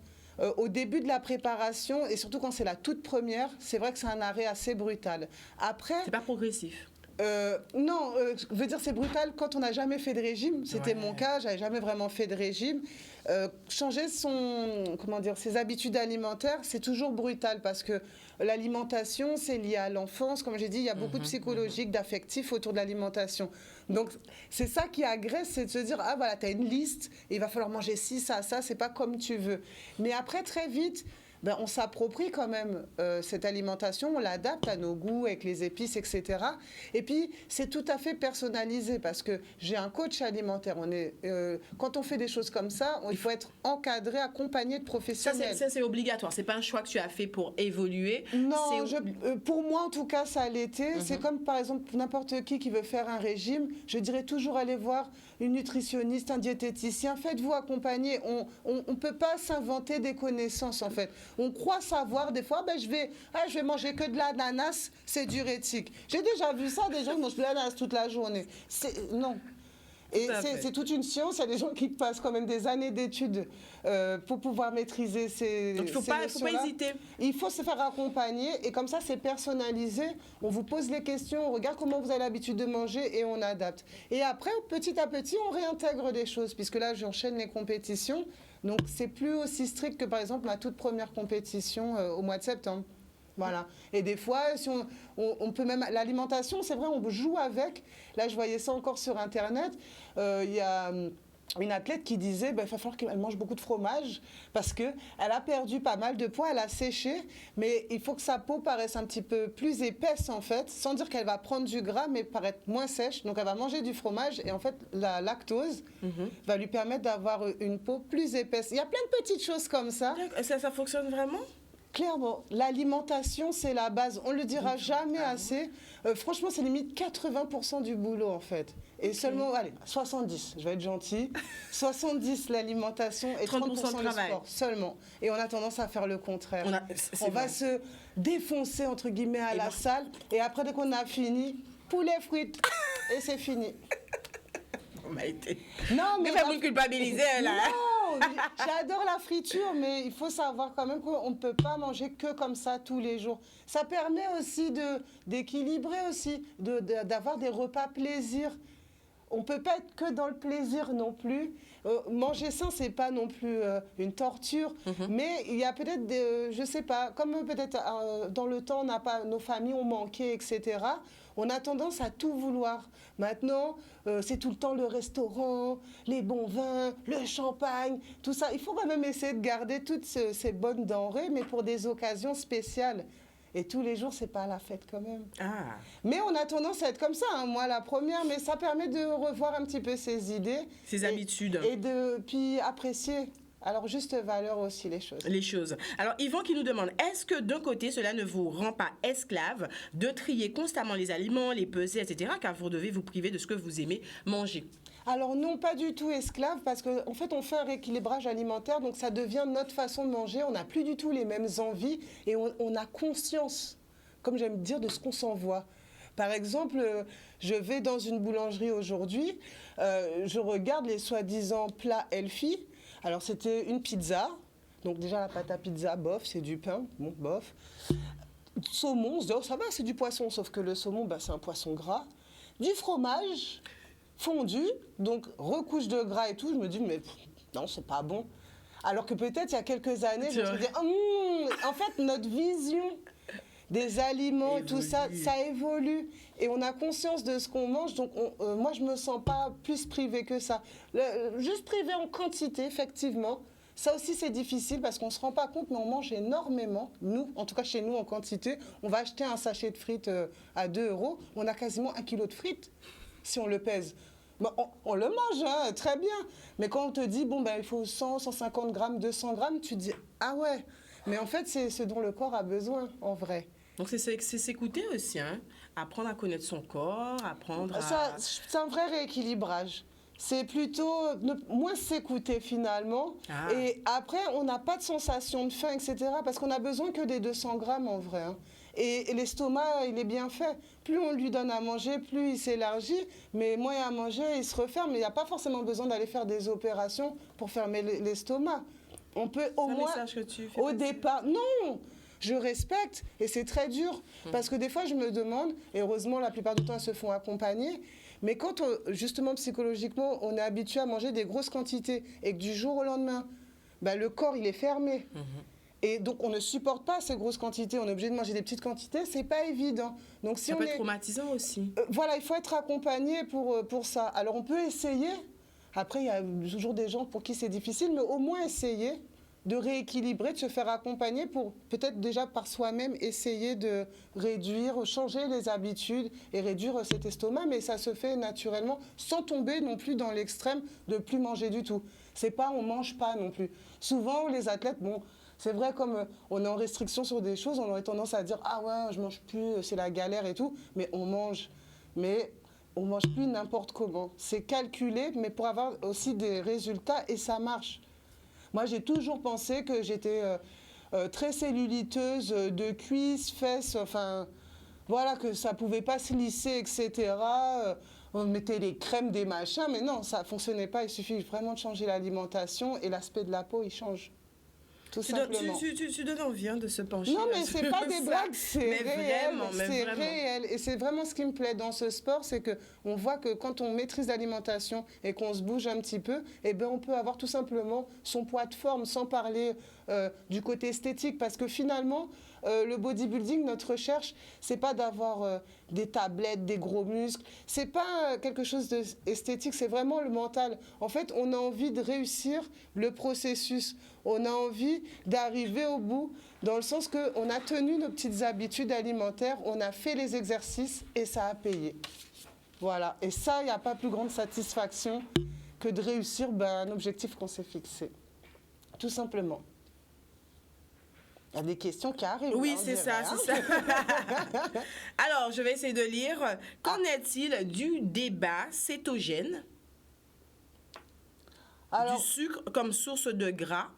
Au début de la préparation, et surtout quand c'est la toute première, c'est vrai que c'est un arrêt assez brutal. Après... C'est pas progressif. Non, je veux dire c'est brutal quand on n'a jamais fait de régime. C'était mon cas, j'avais jamais vraiment fait de régime. Changer ses habitudes alimentaires, c'est toujours brutal parce que l'alimentation, c'est lié à l'enfance. Comme j'ai dit, il y a beaucoup de psychologique, d'affectif autour de l'alimentation. Donc, c'est ça qui agresse, c'est de se dire, ah voilà, tu as une liste, et il va falloir manger ci, ça, c'est pas comme tu veux. Mais après, très vite... on s'approprie quand même cette alimentation, on l'adapte à nos goûts avec les épices, etc. Et puis, c'est tout à fait personnalisé parce que j'ai un coach alimentaire. Quand on fait des choses comme ça, il faut être encadré, accompagné de professionnels. Ça, c'est obligatoire. C'est pas un choix que tu as fait pour évoluer. Non, pour moi, en tout cas, ça l'était. C'est comme, par exemple, n'importe qui veut faire un régime. Je dirais toujours aller voir une nutritionniste, un diététicien. Faites-vous accompagner. On ne peut pas s'inventer des connaissances, en fait. On croit savoir, des fois, je vais manger que de l'ananas, c'est diurétique. J'ai déjà vu ça, des gens qui mangent de l'ananas toute la journée. Non. Et c'est toute une science, il y a des gens qui passent quand même des années d'études pour pouvoir maîtriser ces Donc il ne faut pas hésiter. Il faut se faire accompagner et comme ça c'est personnalisé, on vous pose les questions, on regarde comment vous avez l'habitude de manger et on adapte. Et après, petit à petit, on réintègre des choses, puisque là j'enchaîne les compétitions, donc c'est plus aussi strict que par exemple ma toute première compétition au mois de septembre. Voilà. Et des fois, si on peut même... L'alimentation, c'est vrai, on joue avec. Là, je voyais ça encore sur Internet. Il y a une athlète qui disait il va falloir qu'elle mange beaucoup de fromage parce qu'elle a perdu pas mal de poids, elle a séché, mais il faut que sa peau paraisse un petit peu plus épaisse, en fait, sans dire qu'elle va prendre du gras, mais paraître moins sèche. Donc, elle va manger du fromage et, en fait, la lactose va lui permettre d'avoir une peau plus épaisse. Il y a plein de petites choses comme ça. Ça fonctionne vraiment ? Clairement, l'alimentation, c'est la base. On ne le dira jamais assez. Franchement, c'est limite 80% du boulot, en fait. Et seulement, allez, 70, je vais être gentille. 70 l'alimentation et 30% le sport, seulement. Et on a tendance à faire le contraire. On va se défoncer, entre guillemets, à la salle. Et après, dès qu'on a fini, poulet frites. Et c'est fini. On m'a été... Non, mais... pas vous culpabiliser, là. Non, j'adore la friture, mais il faut savoir quand même qu'on ne peut pas manger que comme ça tous les jours. Ça permet aussi d'équilibrer aussi, d'avoir des repas plaisir. On ne peut pas être que dans le plaisir non plus. Manger sain, ce n'est pas non plus une torture. Mais il y a peut-être, je ne sais pas, comme peut-être dans le temps, nos familles ont manqué, etc., on a tendance à tout vouloir. Maintenant, c'est tout le temps le restaurant, les bons vins, le champagne, tout ça. Il faut quand même essayer de garder toutes ces bonnes denrées, mais pour des occasions spéciales. Et tous les jours, c'est pas la fête quand même. Ah. Mais on a tendance à être comme ça, hein, moi la première, mais ça permet de revoir un petit peu ses idées. Ses habitudes. Et puis apprécier. Alors, juste valeur aussi, les choses. Les choses. Alors, Yvan qui nous demande, est-ce que d'un côté, cela ne vous rend pas esclave de trier constamment les aliments, les peser, etc., car vous devez vous priver de ce que vous aimez manger? Alors non, pas du tout esclave, parce qu'en fait, on fait un rééquilibrage alimentaire, donc ça devient notre façon de manger. On n'a plus du tout les mêmes envies et on a conscience, comme j'aime dire, de ce qu'on s'envoie. Par exemple, je vais dans une boulangerie aujourd'hui, je regarde les soi-disant plats healthy. Alors, c'était une pizza. Donc, déjà, la pâte à pizza, bof, c'est du pain. Bon, bof. Saumon, on se dit, oh, ça va, c'est du poisson. Sauf que le saumon, c'est un poisson gras. Du fromage fondu, donc recouche de gras et tout. Je me dis, mais non, c'est pas bon. Alors que peut-être, il y a quelques années, je me suis dit, en fait, notre vision des aliments, tout ça, ça évolue. Et on a conscience de ce qu'on mange. Donc, moi, je ne me sens pas plus privée que ça. Juste privée en quantité, effectivement, Ça aussi, c'est difficile parce qu'on ne se rend pas compte, mais on mange énormément. Nous, en tout cas chez nous, en quantité, on va acheter un sachet de frites à 2 €. On a quasiment 1 kilo de frites si on le pèse. Bon, on le mange, hein, très bien. Mais quand on te dit, bon, ben, il faut 100, 150 grammes, 200 grammes, tu te dis, ah ouais. Mais en fait, c'est ce dont le corps a besoin, en vrai. Donc, c'est s'écouter aussi, hein? Apprendre à connaître son corps, apprendre à... C'est un vrai rééquilibrage. C'est plutôt moins s'écouter finalement. Ah. Et après, on n'a pas de sensation de faim, etc. Parce qu'on a besoin que des 200 grammes en vrai. Hein. Et l'estomac, il est bien fait. Plus on lui donne à manger, plus il s'élargit. Mais moins il y a à manger, il se referme. Mais il n'y a pas forcément besoin d'aller faire des opérations pour fermer l'estomac. On peut au moins, message que tu fais au départ... Non, je respecte et c'est très dur. Parce que des fois, je me demande, et heureusement, la plupart du temps, elles se font accompagner. Mais quand, justement, psychologiquement, on est habitué à manger des grosses quantités et que du jour au lendemain, ben, le corps, il est fermé. Et donc, on ne supporte pas ces grosses quantités. On est obligé de manger des petites quantités. C'est pas évident. Donc, si ça on peut être traumatisant aussi. Voilà, il faut être accompagné pour ça. Alors, on peut essayer. Après, il y a toujours des gens pour qui c'est difficile, mais au moins essayer de rééquilibrer, de se faire accompagner pour peut-être déjà par soi-même essayer de réduire, changer les habitudes et réduire cet estomac, mais ça se fait naturellement sans tomber non plus dans l'extrême de plus manger du tout. C'est pas on mange pas non plus. Souvent les athlètes, bon, c'est vrai comme on est en restriction sur des choses, on aurait tendance à dire ah ouais je mange plus, c'est la galère et tout, mais on mange. Mais on mange plus n'importe comment. C'est calculé, mais pour avoir aussi des résultats et ça marche. Moi, j'ai toujours pensé que j'étais très celluliteuse de cuisses, fesses, enfin, voilà, que ça pouvait pas se lisser, etc. On mettait les crèmes, des machins, mais non, ça fonctionnait pas. Il suffit vraiment de changer l'alimentation et l'aspect de la peau, il change. Tout simplement. Tu donnes envie de se pencher. Non, mais c'est pas des blagues, c'est réel. C'est vraiment. réel. Et c'est vraiment ce qui me plaît dans ce sport, c'est qu'on voit que quand on maîtrise l'alimentation et qu'on se bouge un petit peu, eh ben, on peut avoir tout simplement son poids de forme, sans parler du côté esthétique. Parce que finalement, le bodybuilding, notre recherche, c'est pas d'avoir des tablettes, des gros muscles. C'est pas quelque chose d'esthétique, c'est vraiment le mental. En fait, on a envie de réussir le processus. On a envie d'arriver au bout, dans le sens qu'on a tenu nos petites habitudes alimentaires, on a fait les exercices et ça a payé. Voilà. Et ça, il n'y a pas plus grande satisfaction que de réussir un objectif qu'on s'est fixé. Tout simplement. Il y a des questions qui arrivent. Oui, c'est ça, c'est ça. Alors, je vais essayer de lire. Qu'en est-il du débat cétogène, du sucre comme source de gras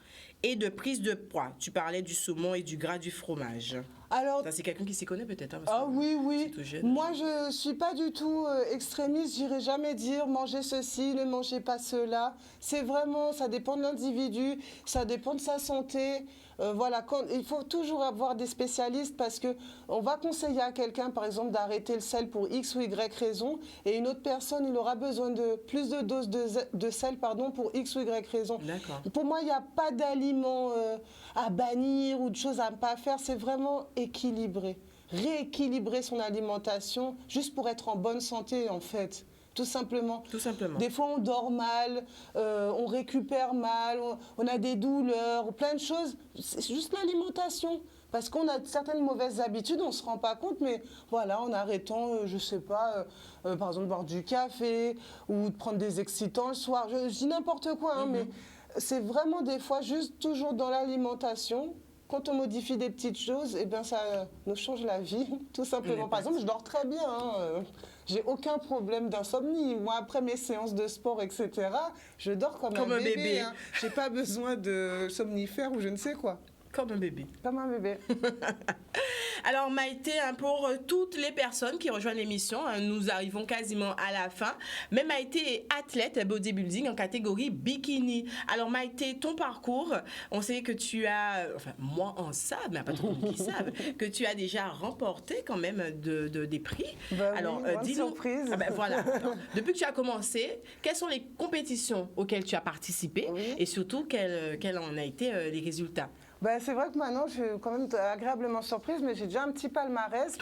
et de prise de poids? Tu parlais du saumon et du gras du fromage. Alors, c'est quelqu'un qui s'y connaît peut-être. Hein, oui. Moi, je ne suis pas du tout extrémiste. Je n'irai jamais dire mangez ceci, ne mangez pas cela. C'est vraiment, ça dépend de l'individu, ça dépend de sa santé. Voilà, il faut toujours avoir des spécialistes parce qu'on va conseiller à quelqu'un, par exemple, d'arrêter le sel pour X ou Y raison, et une autre personne, il aura besoin de plus de doses de sel pour X ou Y raison. Pour moi, il n'y a pas d'aliments à bannir ou de choses à ne pas faire. C'est vraiment équilibré. Rééquilibrer son alimentation juste pour être en bonne santé, en fait. Tout simplement. Tout simplement. Des fois, on dort mal, on récupère mal, on a des douleurs, plein de choses. C'est juste l'alimentation. Parce qu'on a certaines mauvaises habitudes, on ne se rend pas compte, mais voilà, en arrêtant, je ne sais pas, par exemple, de boire du café ou de prendre des excitants le soir. Je dis n'importe quoi, hein, mais c'est vraiment des fois juste toujours dans l'alimentation. Quand on modifie des petites choses, eh bien, ça nous change la vie, tout simplement. Par exemple, je dors très bien. J'ai aucun problème d'insomnie. Moi, après mes séances de sport, etc., je dors comme un bébé. Hein. Je n'ai pas besoin de somnifères ou je ne sais quoi. Comme un bébé. Comme un bébé. Alors Maïté, pour toutes les personnes qui rejoignent l'émission, nous arrivons quasiment à la fin. Mais Maïté est athlète bodybuilding en catégorie bikini. Alors Maïté, ton parcours, on sait que tu as, enfin moi on sait, mais pas tout le monde qui savent, que tu as déjà remporté quand même des prix. Alors oui, dis-nous. Surprise. Voilà. Alors, depuis que tu as commencé, quelles sont les compétitions auxquelles tu as participé et surtout quels en a été les résultats? C'est vrai que maintenant, je suis quand même agréablement surprise, mais j'ai déjà un petit palmarès.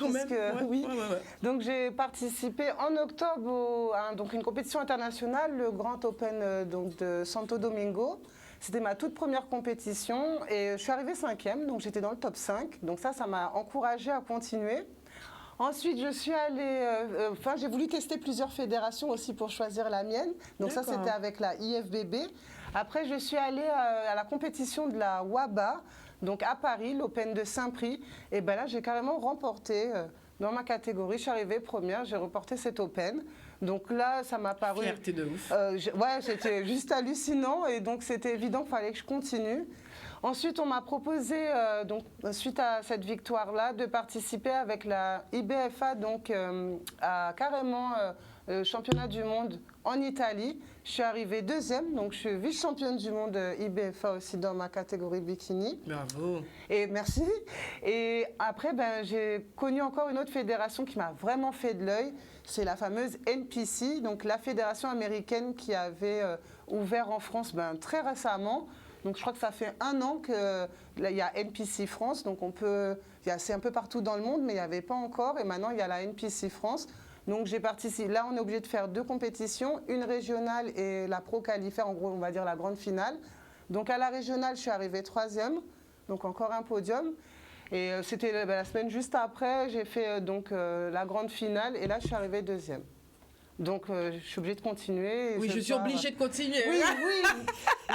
Donc, j'ai participé en octobre à une compétition internationale, le Grand Open de Santo Domingo. C'était ma toute première compétition et je suis arrivée 5e, donc j'étais dans le top 5. Donc ça m'a encouragée à continuer. Ensuite, je suis allée, j'ai voulu tester plusieurs fédérations aussi pour choisir la mienne. Donc ça, c'était avec la IFBB. Après, je suis allée à la compétition de la WABA, donc à Paris, l'Open de Saint-Prix. Et ben là, j'ai carrément remporté dans ma catégorie. Je suis arrivée première, j'ai remporté cet Open. Donc là, ça m'a paru... Fierté de ouf. Ouais, c'était juste hallucinant. Et donc, c'était évident qu'il fallait que je continue. Ensuite, on m'a proposé, donc, suite à cette victoire-là, de participer avec la IBFA donc, à carrément le championnat du monde en Italie. Je suis arrivée 2e, donc je suis vice-championne du monde IBFA aussi dans ma catégorie bikini. Bravo. Et merci. Et après, j'ai connu encore une autre fédération qui m'a vraiment fait de l'œil. C'est la fameuse NPC, donc la fédération américaine qui avait ouvert en France très récemment. Donc je crois que ça fait 1 an qu'il y a NPC France, donc c'est un peu partout dans le monde, mais il n'y avait pas encore, et maintenant il y a la NPC France. Donc j'ai participé, là on est obligé de faire 2 compétitions, une régionale et la Pro Qualifier, en gros on va dire la grande finale. Donc à la régionale je suis arrivée 3e, donc encore un podium. Et c'était la semaine juste après, j'ai fait la grande finale, et là je suis arrivée 2e. Donc, je suis obligée de continuer. Oui, je suis obligée de continuer.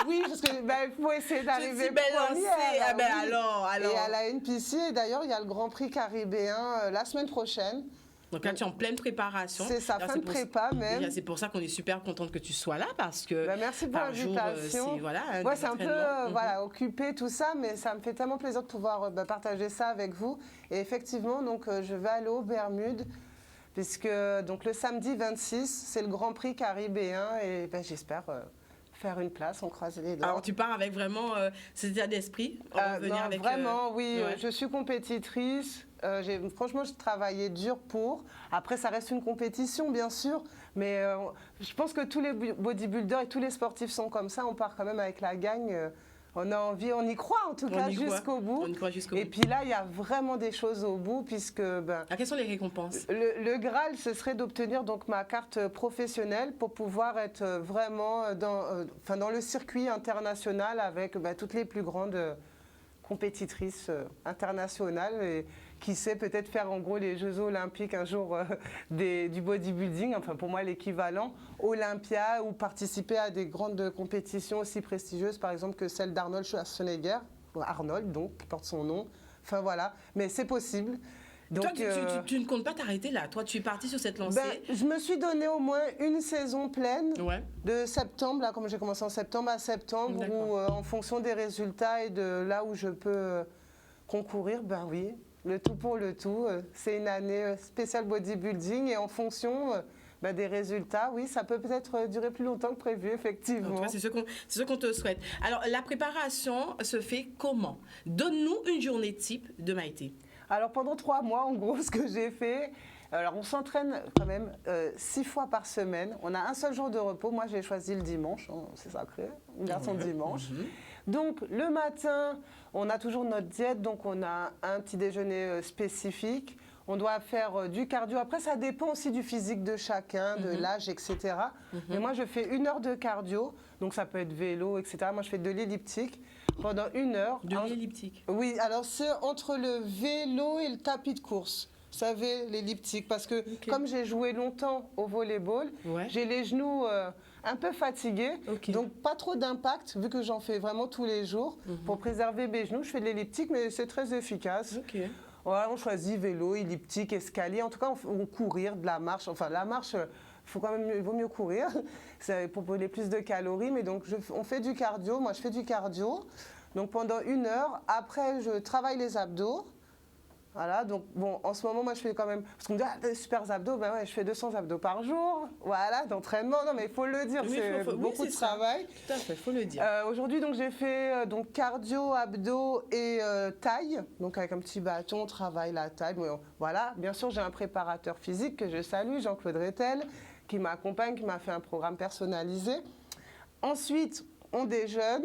Oui, parce qu'il faut essayer d'arriver première. Alors. Et à la NPC, d'ailleurs, il y a le Grand Prix caribéen la semaine prochaine. Donc là, tu es en pleine préparation. C'est sa fin de prépa même. C'est pour ça qu'on est super contente que tu sois là, parce que merci pour l'invitation. C'est un peu occupé tout ça, mais ça me fait tellement plaisir de pouvoir partager ça avec vous. Et effectivement, donc, je vais aller aux Bermudes. Puisque donc, le samedi 26, c'est le Grand Prix caribéen et j'espère faire une place, on croise les doigts. Alors tu pars avec vraiment cet état d'esprit Vraiment, oui, ouais. Je suis compétitrice, franchement je travaillais dur pour. Après ça reste une compétition bien sûr, mais je pense que tous les bodybuilders et tous les sportifs sont comme ça, on part quand même avec la gagne. On a envie, on y croit en tout cas jusqu'au bout. On y croit jusqu'au bout. Et puis là, il y a vraiment des choses au bout puisque... quelles sont les récompenses? Le Graal, ce serait d'obtenir donc ma carte professionnelle pour pouvoir être vraiment dans le circuit international avec toutes les plus grandes compétitrices internationales. Et qui sait peut-être faire en gros les Jeux Olympiques un jour du bodybuilding, enfin pour moi l'équivalent, Olympia, ou participer à des grandes compétitions aussi prestigieuses, par exemple que celle d'Arnold Schwarzenegger, Arnold donc, qui porte son nom, enfin voilà, mais c'est possible. Donc, toi, tu ne comptes pas t'arrêter là, toi tu es parti sur cette lancée. Je me suis donné au moins une saison pleine de septembre, là comme j'ai commencé en septembre à septembre, où en fonction des résultats et de là où je peux concourir, oui. Le tout pour le tout, c'est une année spéciale bodybuilding et en fonction des résultats, oui, ça peut peut-être durer plus longtemps que prévu, effectivement. C'est ce qu'on te souhaite. Alors, la préparation se fait comment? Donne-nous une journée type de Maïté. Alors, pendant 3 mois, en gros, ce que j'ai fait, alors on s'entraîne quand même 6 fois par semaine. On a un seul jour de repos. Moi, j'ai choisi le dimanche, c'est sacré, on garde son dimanche. Donc, le matin, on a toujours notre diète, donc on a un petit déjeuner spécifique. On doit faire du cardio. Après, ça dépend aussi du physique de chacun, de l'âge, etc. Mais moi, je fais 1 heure de cardio, donc ça peut être vélo, etc. Moi, je fais de l'elliptique pendant 1 heure. De l'elliptique? Oui, alors c'est entre le vélo et le tapis de course. Vous savez, l'elliptique, parce que comme j'ai joué longtemps au volleyball, j'ai les genoux un peu fatigués, donc pas trop d'impact, vu que j'en fais vraiment tous les jours. Pour préserver mes genoux, je fais de l'elliptique, mais c'est très efficace. Voilà, on choisit vélo, elliptique, escalier, en tout cas on courir, de la marche. Enfin, la marche, il vaut mieux courir pour brûler plus de calories, mais donc on fait du cardio, moi je fais du cardio, donc pendant 1 heure. Après, je travaille les abdos. Voilà, donc bon, en ce moment, moi je fais quand même, parce qu'on me dit, des super abdos, je fais 200 abdos par jour, voilà, d'entraînement. Non, mais il faut le dire, c'est beaucoup de travail. Tout à fait, il faut le dire. Aujourd'hui, donc j'ai fait cardio, abdos et taille, donc avec un petit bâton, on travaille la taille. Voilà, bien sûr, j'ai un préparateur physique que je salue, Jean-Claude Rettel, qui m'accompagne, qui m'a fait un programme personnalisé. Ensuite, on déjeune.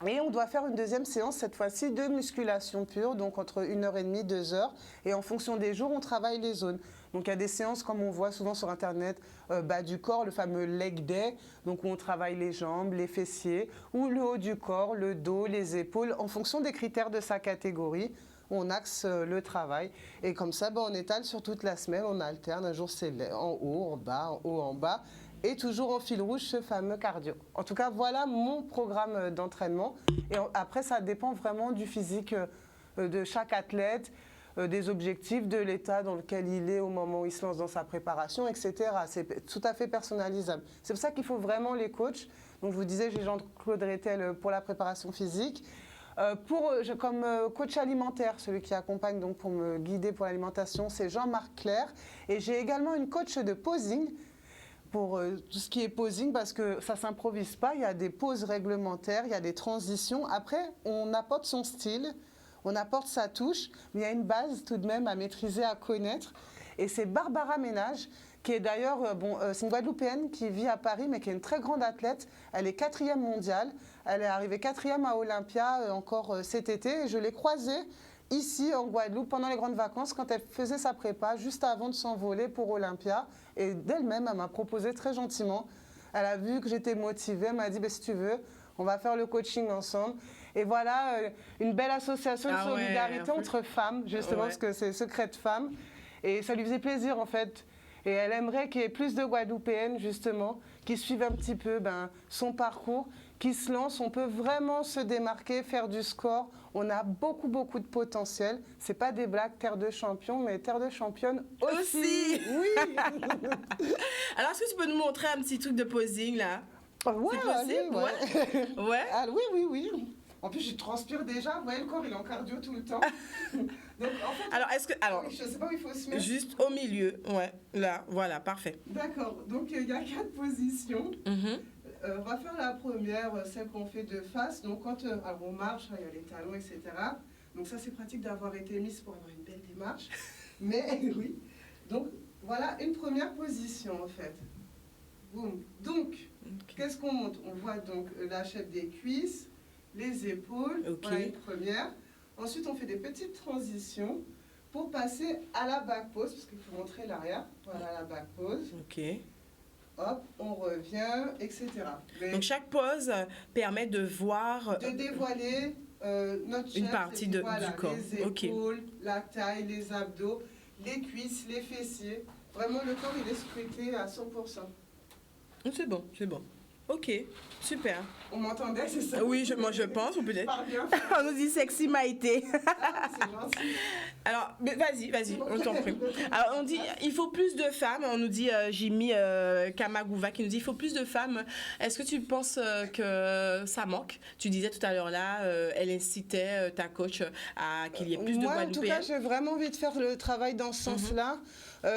Et on doit faire une deuxième séance, cette fois-ci, de musculation pure, donc entre 1h30 et 2 heures. Et en fonction des jours, on travaille les zones. Donc il y a des séances comme on voit souvent sur Internet, bas du corps, le fameux leg day, donc où on travaille les jambes, les fessiers, ou le haut du corps, le dos, les épaules, en fonction des critères de sa catégorie. On axe le travail et comme ça, on étale sur toute la semaine, on alterne, un jour c'est en haut, en bas, en haut, en bas, et toujours en fil rouge ce fameux cardio. En tout cas, voilà mon programme d'entraînement. Et après, ça dépend vraiment du physique de chaque athlète, des objectifs, de l'état dans lequel il est au moment où il se lance dans sa préparation, etc. C'est tout à fait personnalisable. C'est pour ça qu'il faut vraiment les coachs. Donc je vous disais, j'ai Jean-Claude Rettel pour la préparation physique. Comme coach alimentaire, celui qui accompagne donc pour me guider pour l'alimentation, c'est Jean-Marc Claire. Et j'ai également une coach de posing pour tout ce qui est posing parce que ça ne s'improvise pas. Il y a des pauses réglementaires, il y a des transitions. Après, on apporte son style, on apporte sa touche, mais il y a une base tout de même à maîtriser, à connaître. Et c'est Barbara Ménage, qui est d'ailleurs, c'est une Guadeloupéenne qui vit à Paris, mais qui est une très grande athlète. Elle est 4e mondiale. Elle est arrivée 4e à Olympia encore cet été. Et je l'ai croisée ici en Guadeloupe pendant les grandes vacances quand elle faisait sa prépa, juste avant de s'envoler pour Olympia. Et d'elle-même, elle m'a proposé très gentiment. Elle a vu que j'étais motivée. Elle m'a dit, si tu veux, on va faire le coaching ensemble. Et voilà, une belle association de solidarité entre femmes, justement, parce que c'est Secret de Femmes. Et ça lui faisait plaisir, en fait. Et elle aimerait qu'il y ait plus de Guadeloupéennes, justement, qui suivent un petit peu son parcours, qui se lancent. On peut vraiment se démarquer, faire du score. On a beaucoup, beaucoup de potentiel. Ce n'est pas des blagues, terre de champion, mais terre de championne aussi. Oui. Alors, est-ce que tu peux nous montrer un petit truc de posing, là? Ouais, c'est possible, allez, ouais. Ah, oui. En plus, je transpire déjà. Vous voyez, le corps, il est en cardio tout le temps. Donc, en fait, je ne sais pas où il faut se mettre. Juste au milieu, ouais. Là, voilà, parfait. D'accord. Donc, il y a 4 positions. On va faire la première, celle qu'on fait de face. Donc, quand on marche, il y a les talons, etc. Donc, ça, c'est pratique d'avoir été mise pour avoir une belle démarche. Mais, oui. Donc, voilà une première position, en fait. Boum. Donc, qu'est-ce qu'on monte? On voit donc l'achète des cuisses, les épaules, voilà une première. Ensuite, on fait des petites transitions pour passer à la back pose, parce qu'il faut montrer l'arrière. Voilà la back pose. Ok. Hop, on revient, etc. Donc, chaque pose permet de voir... De dévoiler notre chef, une partie du corps. Les épaules, la taille, les abdos, les cuisses, les fessiers. Vraiment, le corps, il est scruté à 100%. C'est bon, c'est bon. Ok, super. On m'entendait, c'est ça? Oui, moi je pense, ou peut-être. On nous dit sexy Maïté. Ah, c'est gentil. Alors, vas-y, on t'en prie. Alors, on dit, il faut plus de femmes. On nous dit, Jimmy Kamagouva qui nous dit, il faut plus de femmes. Est-ce que tu penses que ça manque? Tu disais tout à l'heure là, elle incitait ta coach à qu'il y ait plus de Guadeloupéennes. Moi, en tout cas, j'ai vraiment envie de faire le travail dans ce sens-là.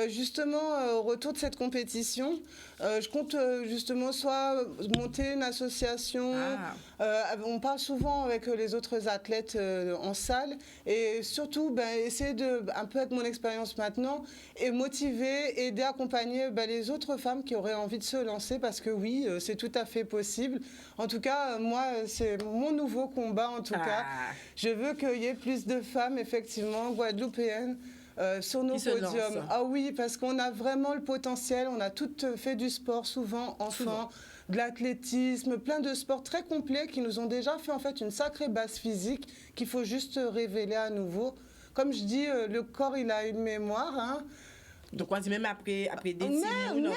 Justement, au retour de cette compétition, je compte justement soit monter une association. On parle souvent avec les autres athlètes en salle et surtout essayer de, un peu avec mon expérience maintenant, et motiver, aider, accompagner les autres femmes qui auraient envie de se lancer parce que oui, c'est tout à fait possible. En tout cas, moi, c'est mon nouveau combat en tout cas. Je veux qu'il y ait plus de femmes, effectivement, guadeloupéennes, sur nos podiums. Ah oui, parce qu'on a vraiment le potentiel, on a toutes fait du sport, souvent enfants, de l'athlétisme, plein de sports très complets qui nous ont déjà fait en fait une sacrée base physique qu'il faut juste révéler à nouveau. Comme je dis, le corps, il a une mémoire, hein. Donc, on dit même après des simoun,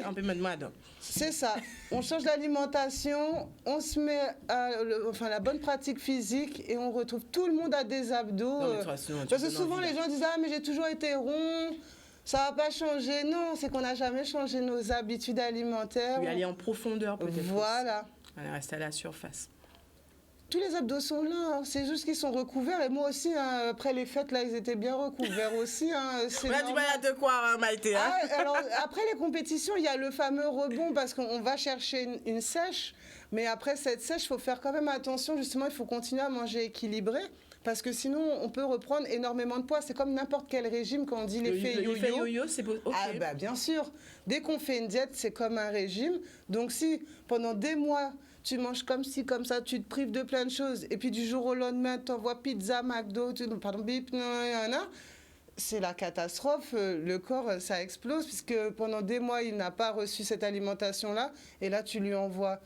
on peut me demander. C'est ça. On change l'alimentation, on se met à la bonne pratique physique et on retrouve tout le monde à des abdos. Non, façon, parce que souvent, les gens disent « Ah, mais j'ai toujours été rond, ça va pas changer. » Non, c'est qu'on n'a jamais changé nos habitudes alimentaires. Puis aller en profondeur, peut-être. Voilà. On reste à la surface. Tous les abdos sont là, hein. C'est juste qu'ils sont recouverts. Et moi aussi, hein, après les fêtes, là, ils étaient bien recouverts aussi. Hein. On a du mal à te croire, Maïté. Hein. Alors, après les compétitions, il y a le fameux rebond parce qu'on va chercher une sèche. Mais après cette sèche, il faut faire quand même attention. Justement, il faut continuer à manger équilibré. Parce que sinon, on peut reprendre énormément de poids. C'est comme n'importe quel régime quand on dit l'effet yo-yo. L'effet yo-yo, c'est okay. Ah, bien sûr. Dès qu'on fait une diète, c'est comme un régime. Donc, si pendant des mois, tu manges comme ci, comme ça, tu te prives de plein de choses. Et puis, du jour au lendemain, tu envoies pizza, McDo, bip, c'est la catastrophe. Le corps, ça explose, puisque pendant des mois, il n'a pas reçu cette alimentation-là. Et là, tu lui envoies,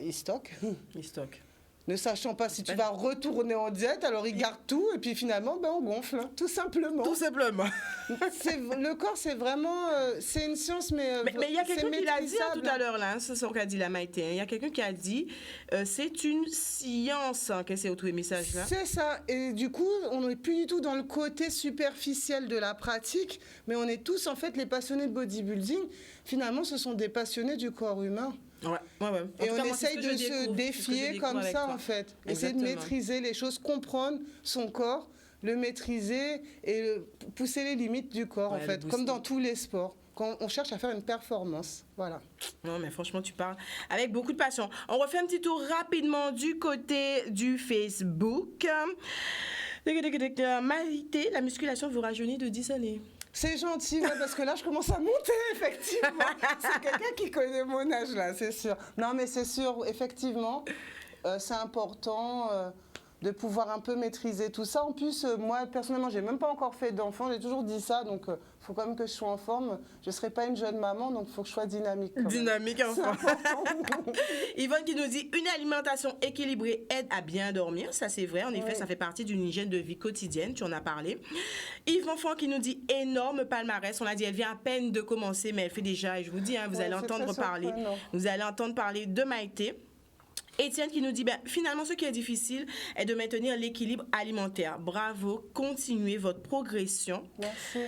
il stocke. Il stocke. Ne sachant pas si tu vas retourner en diète, alors il garde tout, et puis finalement, on gonfle, tout simplement. Tout simplement. Le corps, c'est vraiment... c'est une science, mais il y a quelqu'un qui l'a dit tout à l'heure, là, c'est ce qu'a dit la Maïté. Il y a quelqu'un qui a dit, c'est une science. Qu'est-ce que c'est autre message là? C'est ça. Et du coup, on n'est plus du tout dans le côté superficiel de la pratique, mais on est tous, en fait, les passionnés de bodybuilding. Finalement, ce sont des passionnés du corps humain. Ouais. Et on essaye de se défier comme ça, en fait. Essayer de maîtriser les choses, comprendre son corps, le maîtriser et pousser les limites du corps, en fait, comme dans tous les sports. Quand on cherche à faire une performance, voilà. Non, mais franchement, tu parles avec beaucoup de passion. On refait un petit tour rapidement du côté du Facebook. Maïté, la musculation vous rajeunit de 10 années. C'est gentil, parce que là, je commence à monter, effectivement. C'est quelqu'un qui connaît mon âge, là, c'est sûr. Non, mais c'est sûr, effectivement, c'est important de pouvoir un peu maîtriser tout ça. En plus, moi, personnellement, j'ai même pas encore fait d'enfant, j'ai toujours dit ça, donc il faut quand même que je sois en forme. Je ne serai pas une jeune maman, donc il faut que je sois dynamique. Dynamique, enfin. Yvonne qui nous dit, une alimentation équilibrée aide à bien dormir. Ça, c'est vrai. En effet, ça fait partie d'une hygiène de vie quotidienne. Tu en as parlé. Yves Enfant qui nous dit, énorme palmarès. On a dit, elle vient à peine de commencer, mais elle fait déjà, et je vous dis, vous allez entendre parler. Vous allez entendre parler de Maïté. Étienne qui nous dit, finalement, ce qui est difficile est de maintenir l'équilibre alimentaire. Bravo, continuez votre progression. Merci.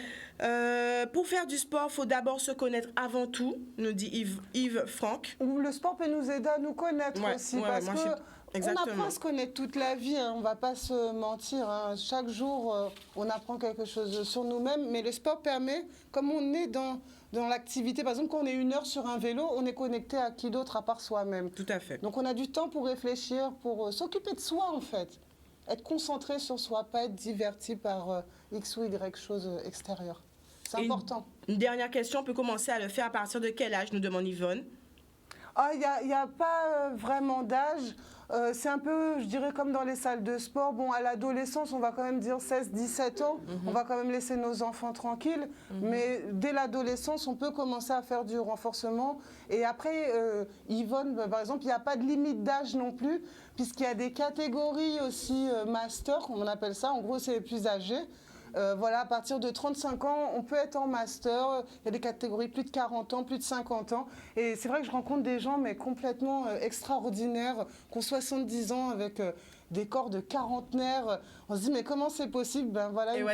Pour faire du sport, il faut d'abord se connaître avant tout, nous dit Yves Franck. Le sport peut nous aider à nous connaître aussi, parce que on apprend à se connaître toute la vie, on ne va pas se mentir. Chaque jour, on apprend quelque chose sur nous-mêmes, mais le sport permet, comme on est dans l'activité, par exemple, quand on est 1 heure sur un vélo, on est connecté à qui d'autre à part soi-même. Tout à fait. Donc on a du temps pour réfléchir, pour s'occuper de soi, en fait. Être concentré sur soi, pas être diverti par X ou Y chose extérieure. C'est important. Une dernière question, on peut commencer à le faire à partir de quel âge, nous demande Yvonne? Il n'y a pas vraiment d'âge. C'est un peu, je dirais, comme dans les salles de sport. Bon, à l'adolescence, on va quand même dire 16-17 ans. On va quand même laisser nos enfants tranquilles. Mais dès l'adolescence, on peut commencer à faire du renforcement. Et après, Yvonne, par exemple, il n'y a pas de limite d'âge non plus, puisqu'il y a des catégories aussi master, on appelle ça. En gros, c'est les plus âgés. À partir de 35 ans, on peut être en master. Il y a des catégories plus de 40 ans, plus de 50 ans. Et c'est vrai que je rencontre des gens mais complètement extraordinaires, qui ont 70 ans avec des corps de quarantenaires. On se dit, mais comment c'est possible?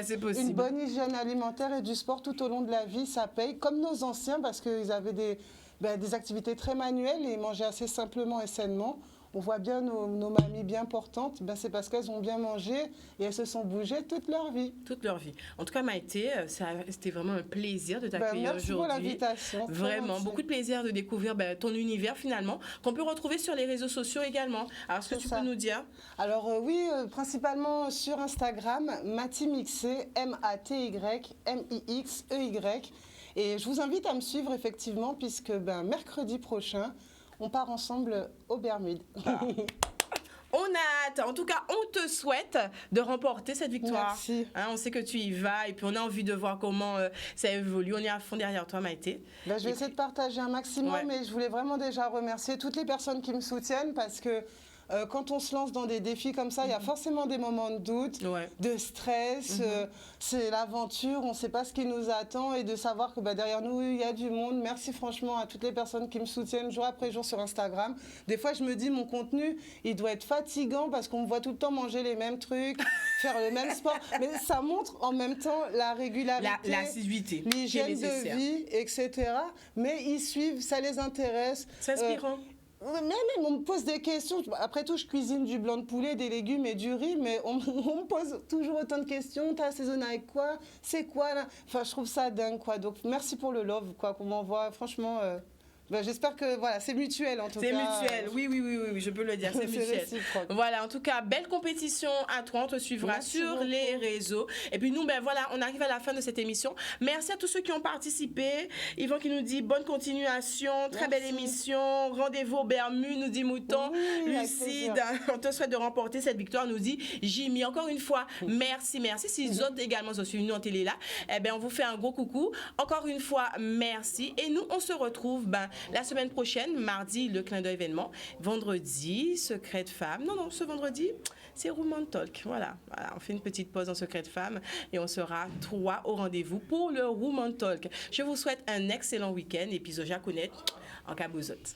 C'est possible. Une bonne hygiène alimentaire et du sport tout au long de la vie, ça paye. Comme nos anciens, parce qu'ils avaient des activités très manuelles et ils mangeaient assez simplement et sainement. On voit bien nos mamies bien portantes, c'est parce qu'elles ont bien mangé et elles se sont bougées toute leur vie. Toute leur vie. En tout cas, Maïté, c'était vraiment un plaisir de t'accueillir aujourd'hui. Merci pour l'invitation. Vraiment, beaucoup de plaisir de découvrir ton univers finalement, qu'on peut retrouver sur les réseaux sociaux également. Alors, est-ce que tu peux nous dire? Alors oui, principalement sur Instagram, Matymixé, MATYMIXEY. Et je vous invite à me suivre effectivement, puisque mercredi prochain, on part ensemble aux Bermudes. On a hâte. En tout cas, on te souhaite de remporter cette victoire. Merci. On sait que tu y vas et puis on a envie de voir comment ça évolue. On est à fond derrière toi, Maïté. Je vais essayer de partager un maximum, mais je voulais vraiment déjà remercier toutes les personnes qui me soutiennent, parce que quand on se lance dans des défis comme ça, il y a forcément des moments de doute, de stress. C'est l'aventure, on ne sait pas ce qui nous attend, et de savoir que derrière nous, il y a du monde. Merci franchement à toutes les personnes qui me soutiennent jour après jour sur Instagram. Des fois, je me dis, mon contenu, il doit être fatigant parce qu'on me voit tout le temps manger les mêmes trucs, faire le même sport. Mais ça montre en même temps la régularité, l'assiduité, l'hygiène de vie, etc. Mais ils suivent, ça les intéresse. C'est inspirant. Même on me pose des questions. Après tout, je cuisine du blanc de poulet, des légumes et du riz, mais on me pose toujours autant de questions. T'as assaisonné avec quoi? C'est quoi là? Enfin, je trouve ça dingue, quoi. Donc, merci pour le love, quoi, qu'on m'envoie. Franchement, J'espère que voilà, c'est mutuel en tout cas. C'est mutuel, oui, je peux le dire, c'est mutuel. Réciproque. Voilà, en tout cas, belle compétition à toi, on te suivra sur les réseaux. Et puis nous, voilà, on arrive à la fin de cette émission. Merci à tous ceux qui ont participé. Yvon qui nous dit bonne continuation, très belle émission. Rendez-vous au Bermude, nous dit Mouton. Lucide, on te souhaite de remporter cette victoire, nous dit Jimmy. Encore une fois, merci. Si les autres également sont suivis nous en télé là, on vous fait un gros coucou. Encore une fois, merci. Et nous, on se retrouve la semaine prochaine, mardi, le clin d'œil événement. Vendredi, secret de femme. Non, ce vendredi, c'est Woman Talk. Voilà, on fait une petite pause en secret de femme et on sera 3 au rendez-vous pour le Woman Talk. Je vous souhaite un excellent week-end et puis Zoja Kounet en cabouzote.